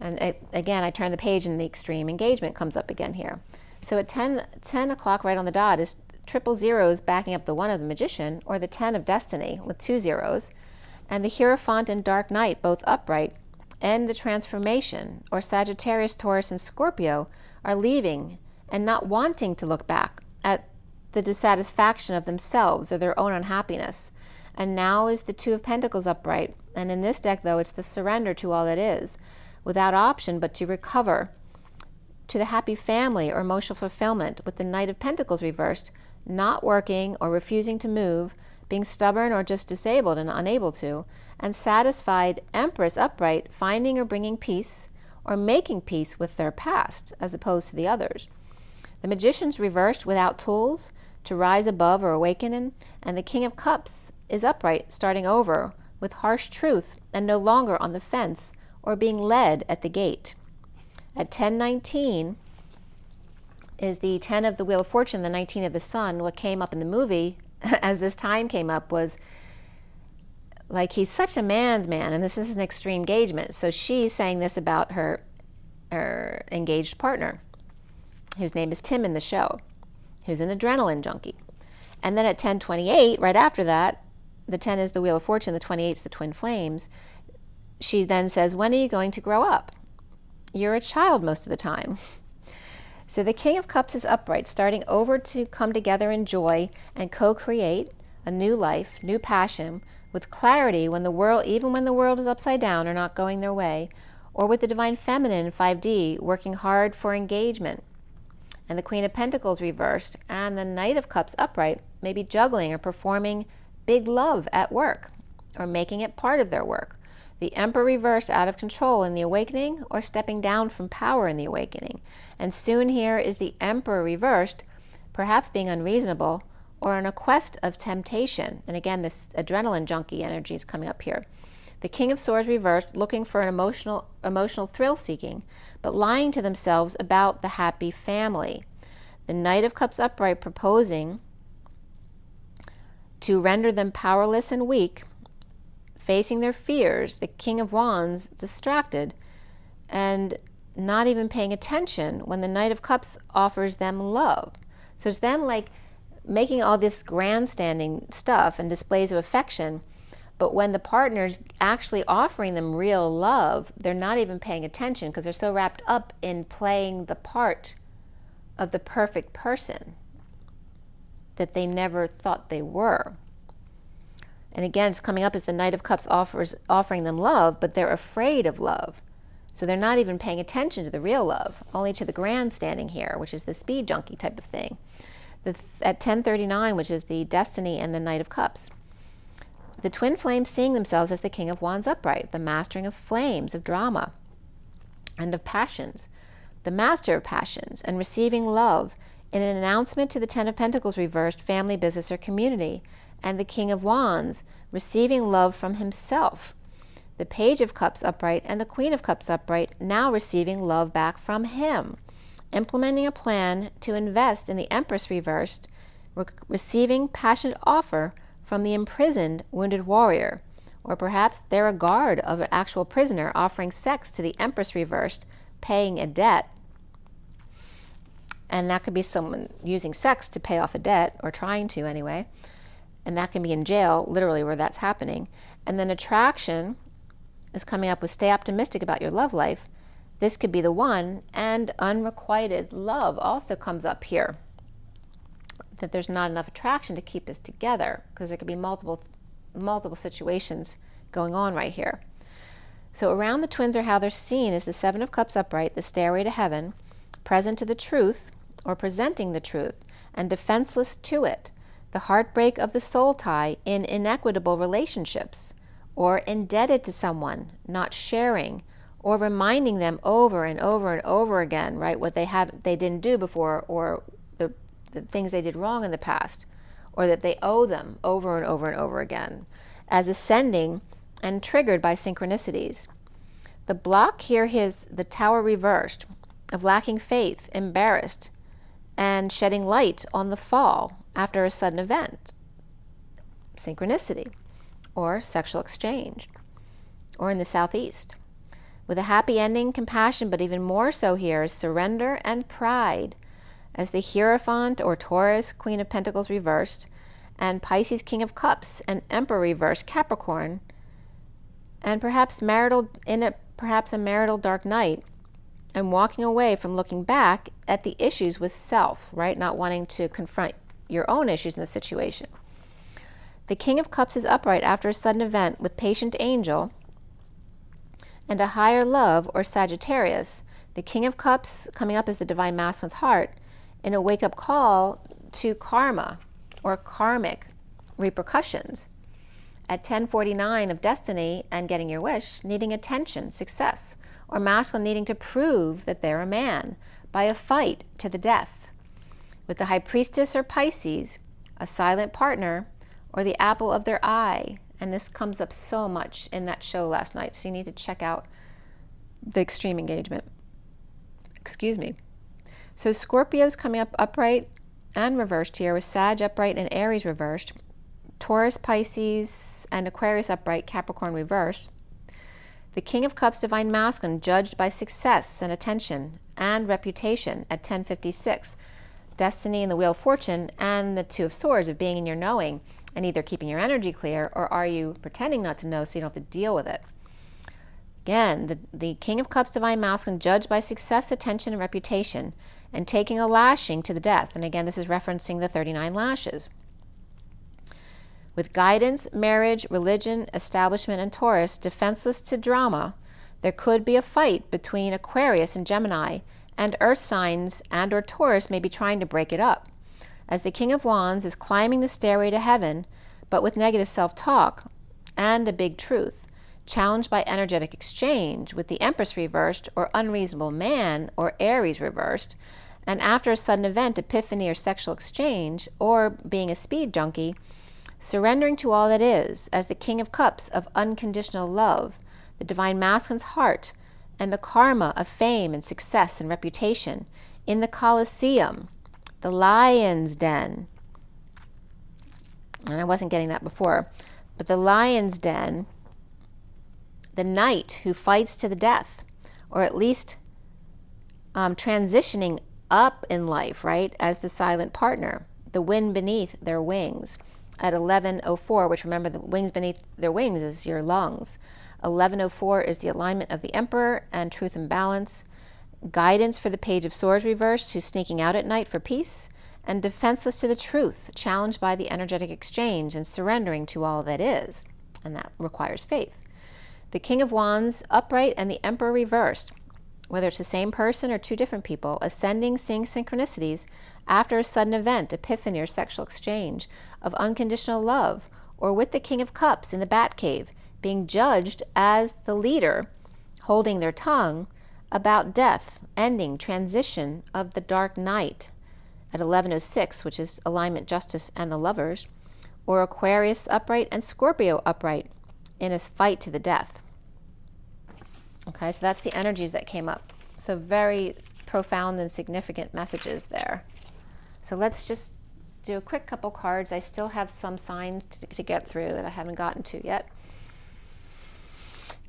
And again, I turn the page and the extreme engagement comes up again here. So at 10 o'clock right on the dot is triple zeros backing up the 1 of the Magician, or the 10 of Destiny with 2 zeros, and the Hierophant and Dark Knight both upright, and the transformation, or Sagittarius, Taurus, and Scorpio are leaving and not wanting to look back at the dissatisfaction of themselves or their own unhappiness. And now is the Two of Pentacles upright, and in this deck though it's the surrender to all that is, without option but to recover to the happy family or emotional fulfillment, with the Knight of Pentacles reversed, not working or refusing to move, being stubborn or just disabled and unable to, and satisfied Empress upright, finding or bringing peace or making peace with their past as opposed to the others. The Magician's reversed without tools to rise above or awaken, and the King of Cups is upright, starting over with harsh truth and no longer on the fence or being led at the gate. At 10:19 is the 10 of the Wheel of Fortune, the 19 of the Sun. What came up in the movie as this time came up was like, he's such a man's man, and this is an extreme engagement. So she's saying this about her engaged partner, whose name is Tim in the show, who's an adrenaline junkie. And then at 10:28, right after that, the 10 is the Wheel of Fortune, the 28 is the Twin Flames. She then says, when are you going to grow up? You're a child most of the time. So the King of Cups is upright, starting over to come together in joy and co-create a new life, new passion, with clarity when the world, even when the world is upside down or not going their way, or with the Divine Feminine in 5D, working hard for engagement. And the Queen of Pentacles reversed, and the Knight of Cups upright, maybe juggling or performing big love at work, or making it part of their work. The Emperor reversed, out of control in the awakening, or stepping down from power in the awakening. And soon here is the Emperor reversed, perhaps being unreasonable, or on a quest of temptation. And again, this adrenaline junkie energy is coming up here. The King of Swords reversed, looking for an emotional thrill seeking, but lying to themselves about the happy family. The Knight of Cups upright, proposing to render them powerless and weak, facing their fears. The King of Wands distracted and not even paying attention when the Knight of Cups offers them love. So it's them like making all this grandstanding stuff and displays of affection, but when the partner's actually offering them real love, they're not even paying attention because they're so wrapped up in playing the part of the perfect person that they never thought they were. And again, it's coming up as the Knight of Cups offering them love, but they're afraid of love. So they're not even paying attention to the real love, only to the grandstanding here, which is the speed junkie type of thing. At 1039, which is the Destiny and the Knight of Cups. The twin flames seeing themselves as the King of Wands upright, the mastering of flames, of drama, and of passions, the master of passions, and receiving love in an announcement to the Ten of Pentacles reversed, family, business, or community, and the King of Wands receiving love from himself. The Page of Cups upright and the Queen of Cups upright now receiving love back from him, implementing a plan to invest in the Empress reversed, receiving passionate offer from the imprisoned wounded warrior, or perhaps they're a guard of an actual prisoner offering sex to the Empress reversed, paying a debt. And that could be someone using sex to pay off a debt, or trying to anyway. And that can be in jail, literally, where that's happening. And then attraction is coming up with stay optimistic about your love life. This could be the one, and unrequited love also comes up here. That there's not enough attraction to keep this together, because there could be multiple situations going on right here. So around the twins, or how they're seen, is the Seven of Cups upright, the stairway to heaven, present to the truth, or presenting the truth, and defenseless to it. The heartbreak of the soul tie in inequitable relationships, or indebted to someone, not sharing, or reminding them over and over and over again, right, what they didn't do before, or the things they did wrong in the past, or that they owe them over and over and over again, as ascending and triggered by synchronicities. The block here is the Tower reversed, of lacking faith, embarrassed, and shedding light on the fall after a sudden event, synchronicity, or sexual exchange, or in the Southeast. With a happy ending, compassion, but even more so here is surrender and pride, as the Hierophant or Taurus, Queen of Pentacles reversed, and Pisces, King of Cups, and Emperor reversed, Capricorn, and perhaps a marital dark night, and walking away from looking back at the issues with self, right? Not wanting to confront your own issues in the situation. The King of Cups is upright after a sudden event with patient angel and a higher love, or Sagittarius. The King of Cups coming up as the divine masculine's heart in a wake-up call to karma or karmic repercussions. At 1049 of Destiny and getting your wish, needing attention, success, or masculine needing to prove that they're a man by a fight to the death. With the High Priestess or Pisces, a silent partner, or the apple of their eye. And this comes up so much in that show last night, so you need to check out the extreme engagement. Excuse me. So Scorpio's coming up upright and reversed here, with Sag upright and Aries reversed, Taurus, Pisces, and Aquarius upright, Capricorn reversed. The King of Cups, divine masculine, judged by success and attention and reputation at 1056. Destiny and the Wheel of Fortune, and the Two of Swords of being in your knowing, and either keeping your energy clear, or are you pretending not to know so you don't have to deal with it. Again, the King of Cups, divine masculine, judged by success, attention, and reputation, and taking a lashing to the death. And again, this is referencing the 39 lashes. With guidance, marriage, religion, establishment, and Taurus, defenseless to drama, there could be a fight between Aquarius and Gemini, and earth signs and or Taurus may be trying to break it up. As the King of Wands is climbing the stairway to heaven, but with negative self-talk and a big truth, challenged by energetic exchange, with the Empress reversed, or unreasonable man, or Aries reversed, and after a sudden event, epiphany, or sexual exchange, or being a speed junkie, surrendering to all that is, as the King of Cups of unconditional love, the divine masculine's heart, and the karma of fame and success and reputation, in the Colosseum, the lion's den. And I wasn't getting that before, but the lion's den, the knight who fights to the death, or at least transitioning up in life, right, as the silent partner, the wind beneath their wings. At 11:04, which remember the wings beneath their wings is your lungs. 11:04 is the alignment of the Emperor and truth and balance. Guidance for the Page of Swords reversed, who's sneaking out at night for peace, and defenseless to the truth, challenged by the energetic exchange and surrendering to all that is, and that requires faith. The King of Wands upright and the Emperor reversed, whether it's the same person or two different people, ascending, seeing synchronicities after a sudden event, epiphany, or sexual exchange of unconditional love, or with the King of Cups in the Batcave, being judged as the leader, holding their tongue about death, ending, transition of the dark night at 11:06, which is alignment, justice, and the lovers, or Aquarius upright and Scorpio upright in a fight to the death. Okay, so that's the energies that came up. So very profound and significant messages there. So let's just do a quick couple cards. I still have some signs to get through that I haven't gotten to yet.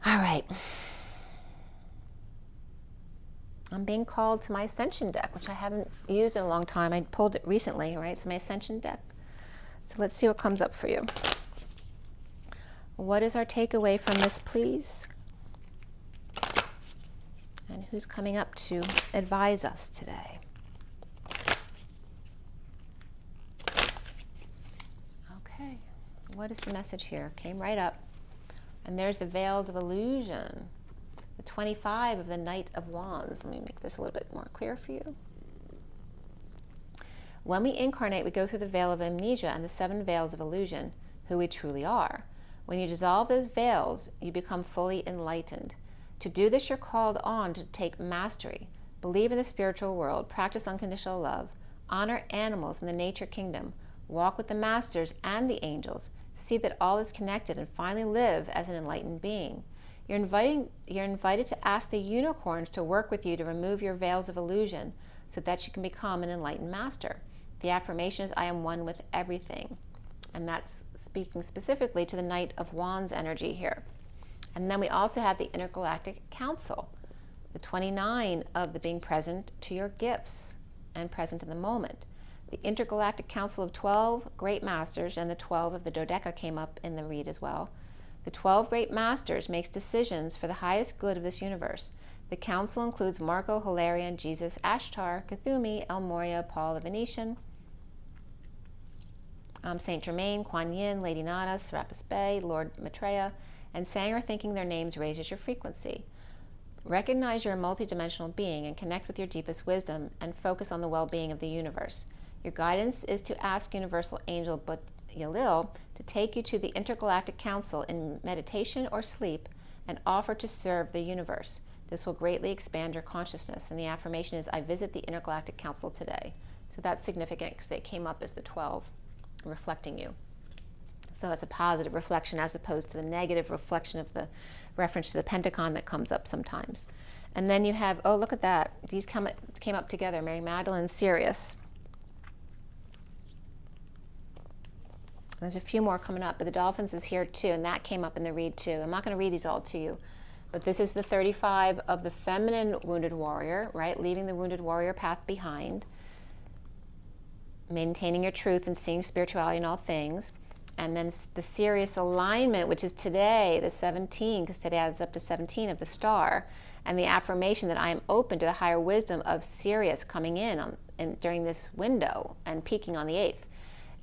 All right. I'm being called to my Ascension deck, which I haven't used in a long time. I pulled it recently, right? So my Ascension deck. So let's see what comes up for you. What is our takeaway from this, please? And who's coming up to advise us today? Okay, what is the message here? Came right up. And there's the veils of illusion. The 25 of the Knight of Wands. Let me make this a little bit more clear for you. When we incarnate, we go through the veil of amnesia and the 7 veils of illusion, who we truly are. When you dissolve those veils, you become fully enlightened. To do this, you're called on to take mastery, believe in the spiritual world, practice unconditional love, honor animals in the nature kingdom, walk with the masters and the angels, see that all is connected, and finally live as an enlightened being. You're invited to ask the unicorns to work with you to remove your veils of illusion so that you can become an enlightened master. The affirmation is, I am one with everything. And that's speaking specifically to the Knight of Wands energy here. And then we also have the Intergalactic Council, the 29 of the being present to your gifts and present in the moment. The Intergalactic Council of 12 Great Masters and the 12 of the Dodeca came up in the read as well. The 12 Great Masters makes decisions for the highest good of this universe. The council includes Marco, Hilarion, Jesus, Ashtar, Cthulhu, El Moria, Paul the Venetian, Saint Germain, Kuan Yin, Lady Nada, Serapis Bey, Lord Maitreya, and saying or thinking their names raises your frequency. Recognize you're a multidimensional being and connect with your deepest wisdom and focus on the well-being of the universe. Your guidance is to ask Universal Angel But Yalil to take you to the Intergalactic Council in meditation or sleep and offer to serve the universe. This will greatly expand your consciousness. And the affirmation is, I visit the Intergalactic Council today. So that's significant because they came up as the 12, reflecting you. So it's a positive reflection as opposed to the negative reflection of the reference to the Pentagon that comes up sometimes. And then you have, oh, look at that. These came up together, Mary Magdalene, Sirius. There's a few more coming up, but the Dolphins is here too, and that came up in the read too. I'm not going to read these all to you, but this is the 35 of the feminine wounded warrior, right? Leaving the wounded warrior path behind, maintaining your truth and seeing spirituality in all things. And then the Sirius alignment, which is today, the 17, because today adds up to 17 of the star, and the affirmation that I am open to the higher wisdom of Sirius coming in during this window and peaking on the 8th.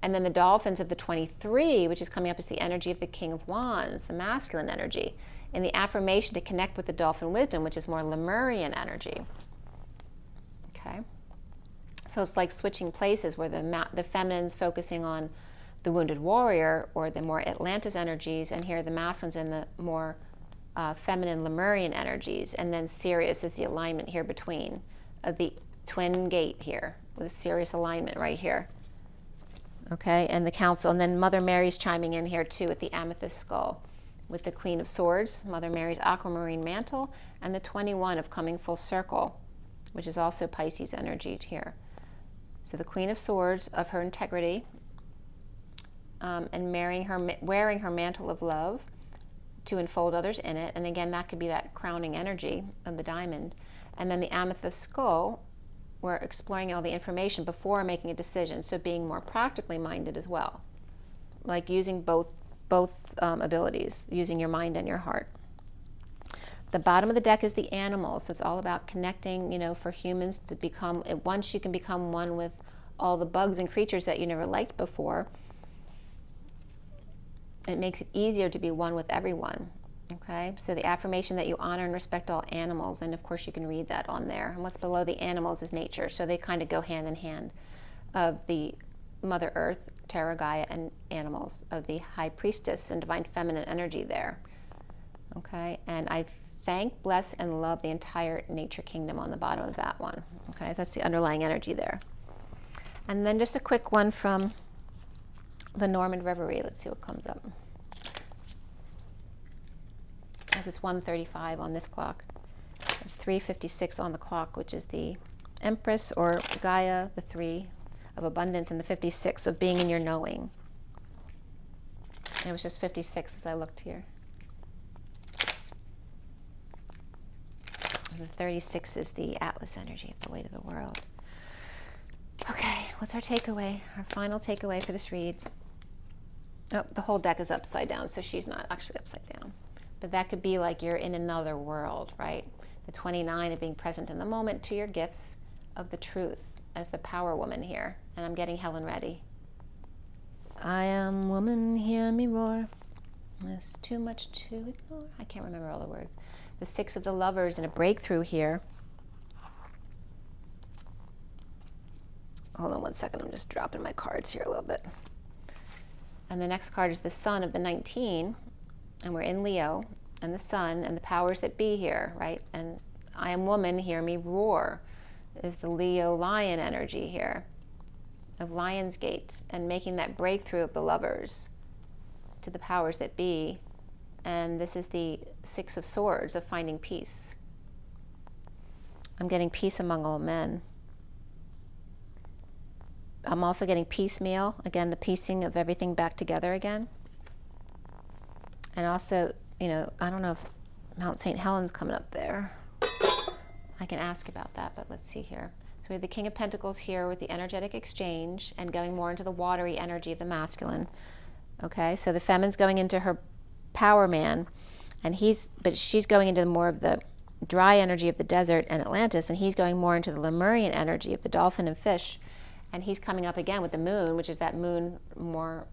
And then the Dolphins of the 23, which is coming up as the energy of the King of Wands, the masculine energy, and the affirmation to connect with the Dolphin wisdom, which is more Lemurian energy. Okay? So it's like switching places where the feminine's focusing on the wounded warrior or the more Atlantis energies, and here the masculines and the more feminine Lemurian energies, and then Sirius is the alignment here between the twin gate here with a Sirius alignment right here. Okay, and the council, and then Mother Mary's chiming in here too with the amethyst skull, with the Queen of Swords, Mother Mary's aquamarine mantle, and the 21 of coming full circle, which is also Pisces energy here. So the Queen of Swords of her integrity, and wearing her mantle of love to enfold others in it. And again, that could be that crowning energy of the diamond. And then the amethyst skull, we're exploring all the information before making a decision, so being more practically minded as well, like using both abilities, using your mind and your heart. The bottom of the deck is the animals. So it's all about connecting, you know, for humans to become, once you can become one with all the bugs and creatures that you never liked before, it makes it easier to be one with everyone. Okay, so the affirmation that you honor and respect all animals, and of course you can read that on there. And what's below the animals is nature, so they kind of go hand in hand, of the Mother Earth, Terra, Gaia, and animals, of the High Priestess and Divine Feminine energy there. Okay, and I thank, bless, and love the entire nature kingdom on the bottom of that one. Okay, that's the underlying energy there. And then just a quick one from LENORMAND Reverie. Let's see what comes up. As it's 1:35 on this clock. It's 3:56 on the clock, which is the Empress or Gaia, the 3 of abundance, and the 56 of being in your knowing. And it was just 56 as I looked here. And the 36 is the Atlas energy of the weight of the world. Okay, what's our takeaway? Our final takeaway for this read. Oh, the whole deck is upside down, so she's not actually upside down. But that could be like you're in another world, right? The 29 of being present in the moment to your gifts of the truth as the power woman here. And I'm getting Helen Reddy. I am woman, hear me roar. There's too much to ignore. I can't remember all the words. The 6 of the lovers and a breakthrough here. Hold on one second, I'm just dropping my cards here a little bit. And the next card is the Sun of the 19. And we're in Leo, and the sun, and the powers that be here, right? And I am woman, hear me roar, is the Leo lion energy here, of Lionsgate, and making that breakthrough of the lovers to the powers that be. And this is the 6 of Swords, of finding peace. I'm getting peace among all men. I'm also getting piecemeal, again, the piecing of everything back together again. And also, you know, I don't know if Mount St. Helens coming up there. I can ask about that, but let's see here. So we have the King of Pentacles here with the energetic exchange and going more into the watery energy of the masculine. Okay, so the feminine's going into her power man, and she's going into more of the dry energy of the desert and Atlantis, and he's going more into the Lemurian energy of the dolphin and fish. And he's coming up again with the moon, which is that moon more,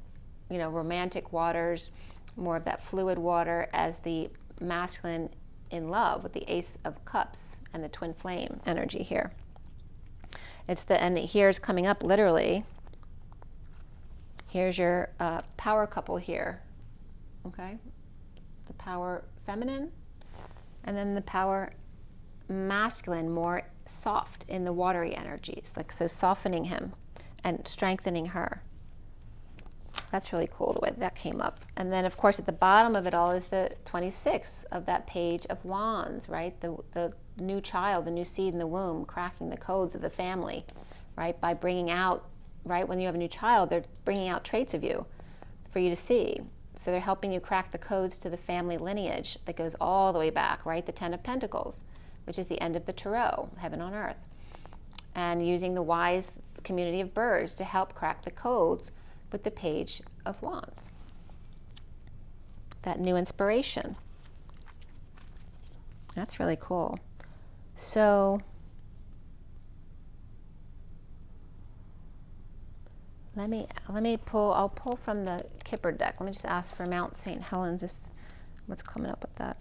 you know, romantic waters, more of that fluid water, as the masculine in love with the Ace of Cups and the twin flame energy here. And here's coming up literally. Here's your power couple here, okay? The power feminine, and then the power masculine, more soft in the watery energies, like so softening him and strengthening her. That's really cool the way that came up. And then, of course, at the bottom of it all is the 26 of that Page of Wands, right? The new child, the new seed in the womb, cracking the codes of the family, right? By bringing out, right, when you have a new child, they're bringing out traits of you for you to see. So they're helping you crack the codes to the family lineage that goes all the way back, right? The 10 of Pentacles, which is the end of the Tarot, heaven on earth. And using the wise community of birds to help crack the codes with the Page of Wands. That new inspiration. That's really cool. So let me pull, I'll pull from the Kipper deck. Let me just ask for Mount St. Helens, what's coming up with that.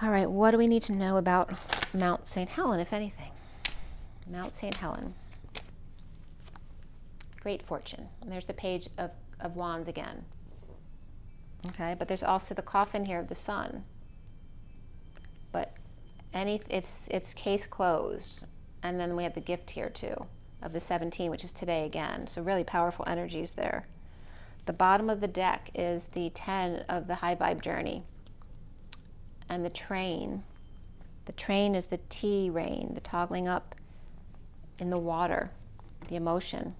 All right, what do we need to know about Mount St. Helen, if anything? Mount St. Helen. Great fortune. And there's the Page of Wands again. Okay, but there's also the coffin here of the sun. But it's case closed. And then we have the gift here too of the 17, which is today again. So really powerful energies there. The bottom of the deck is the 10 of the high vibe journey. And the train. The train is the T rain, the toggling up in the water, the emotion.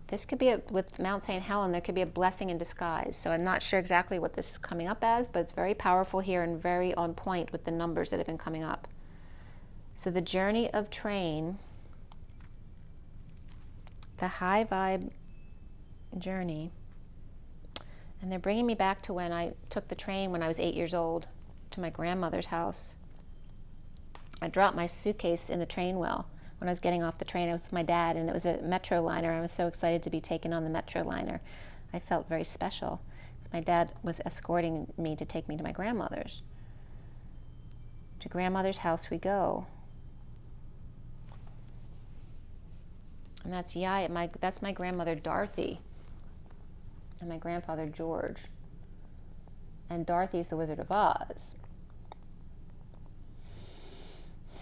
This could be, with Mount St. Helens, there could be a blessing in disguise. So I'm not sure exactly what this is coming up as, but it's very powerful here and very on point with the numbers that have been coming up. So the journey of train, the high vibe journey, and they're bringing me back to when I took the train when I was 8 years old to my grandmother's house. I dropped my suitcase in the train well. When I was getting off the train, I was with my dad, and it was a metro liner. I was so excited to be taken on the metro liner. I felt very special. My dad was escorting me to take me to my grandmother's. To grandmother's house we go. And that's that's my grandmother Dorothy and my grandfather George. And Dorothy's the Wizard of Oz.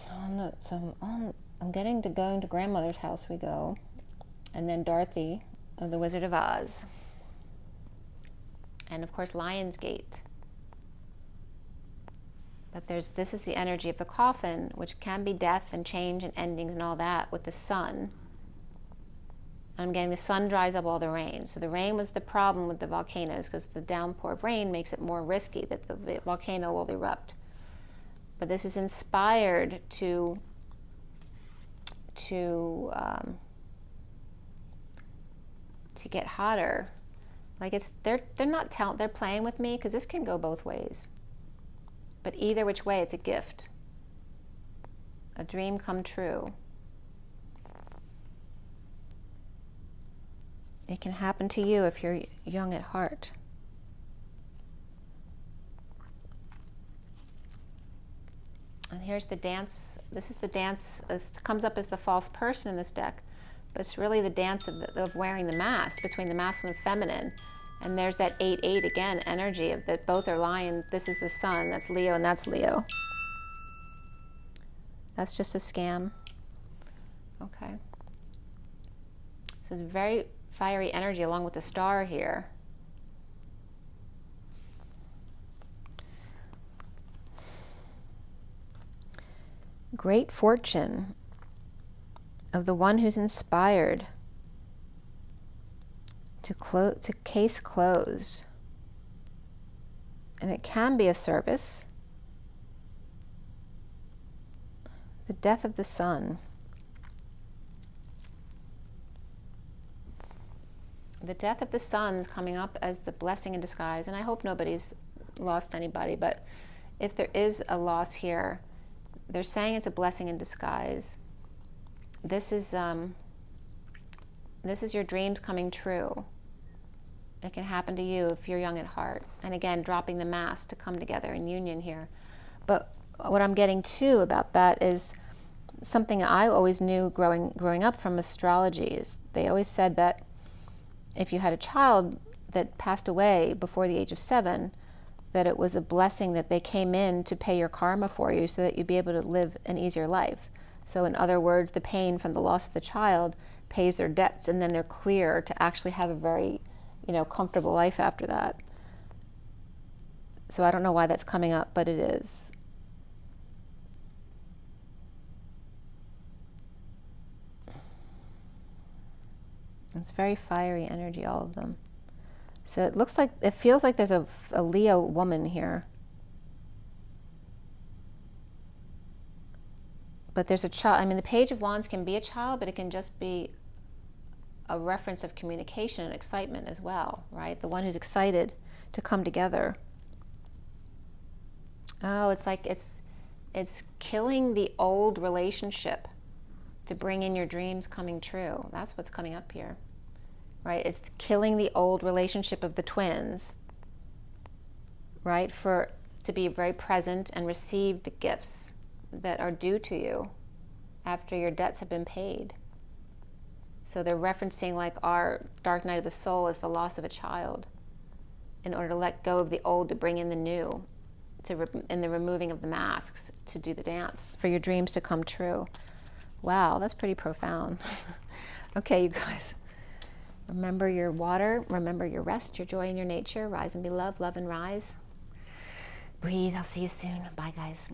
Oh, look, so I'm getting to going to grandmother's house we go, and then Dorothy of the Wizard of Oz, and of course Lionsgate. But this is the energy of the coffin, which can be death and change and endings and all that, with the sun. I'm getting the sun dries up all the rain. So the rain was the problem with the volcanoes, because the downpour of rain makes it more risky that the volcano will erupt. But this is inspired to get hotter. Like they're playing with me, because this can go both ways. But either which way, it's a gift. A dream come true. It can happen to you if you're young at heart. And here's the dance. This is the dance. It comes up as the false person in this deck, but it's really the dance of wearing the mask between the masculine and feminine. And there's that 8-8 again energy of that both are lion. This is the sun. That's Leo, and that's Leo. That's just a scam. Okay. So it's very fiery energy along with the star here. Great fortune of the one who's inspired to case closed. And it can be a service. The death of the sun. The death of the sun is coming up as the blessing in disguise, and I hope nobody's lost anybody, but if there is a loss here, they're saying it's a blessing in disguise. This is your dreams coming true. It can happen to you if you're young at heart. And again, dropping the mask to come together in union here. But what I'm getting too about that is something I always knew growing up from astrology. Is they always said that if you had a child that passed away before the age of 7, that it was a blessing that they came in to pay your karma for you so that you'd be able to live an easier life. So in other words, the pain from the loss of the child pays their debts, and then they're clear to actually have a very, comfortable life after that. So I don't know why that's coming up, but it is. It's very fiery energy, all of them. So it feels like there's a Leo woman here. But there's a child. I mean, the Page of Wands can be a child, but it can just be a reference of communication and excitement as well, right? The one who's excited to come together. Oh, it's like it's killing the old relationship to bring in your dreams coming true. That's what's coming up here, right? It's killing the old relationship of the twins, right? To be very present and receive the gifts that are due to you after your debts have been paid. So they're referencing like our dark night of the soul as the loss of a child. in order to let go of the old to bring in the new, and the removing of the masks to do the dance for your dreams to come true. Wow, that's pretty profound. Okay, you guys. Remember your water, remember your rest, your joy, and your nature. Rise and be loved, love and rise. Breathe. I'll see you soon. Bye, guys.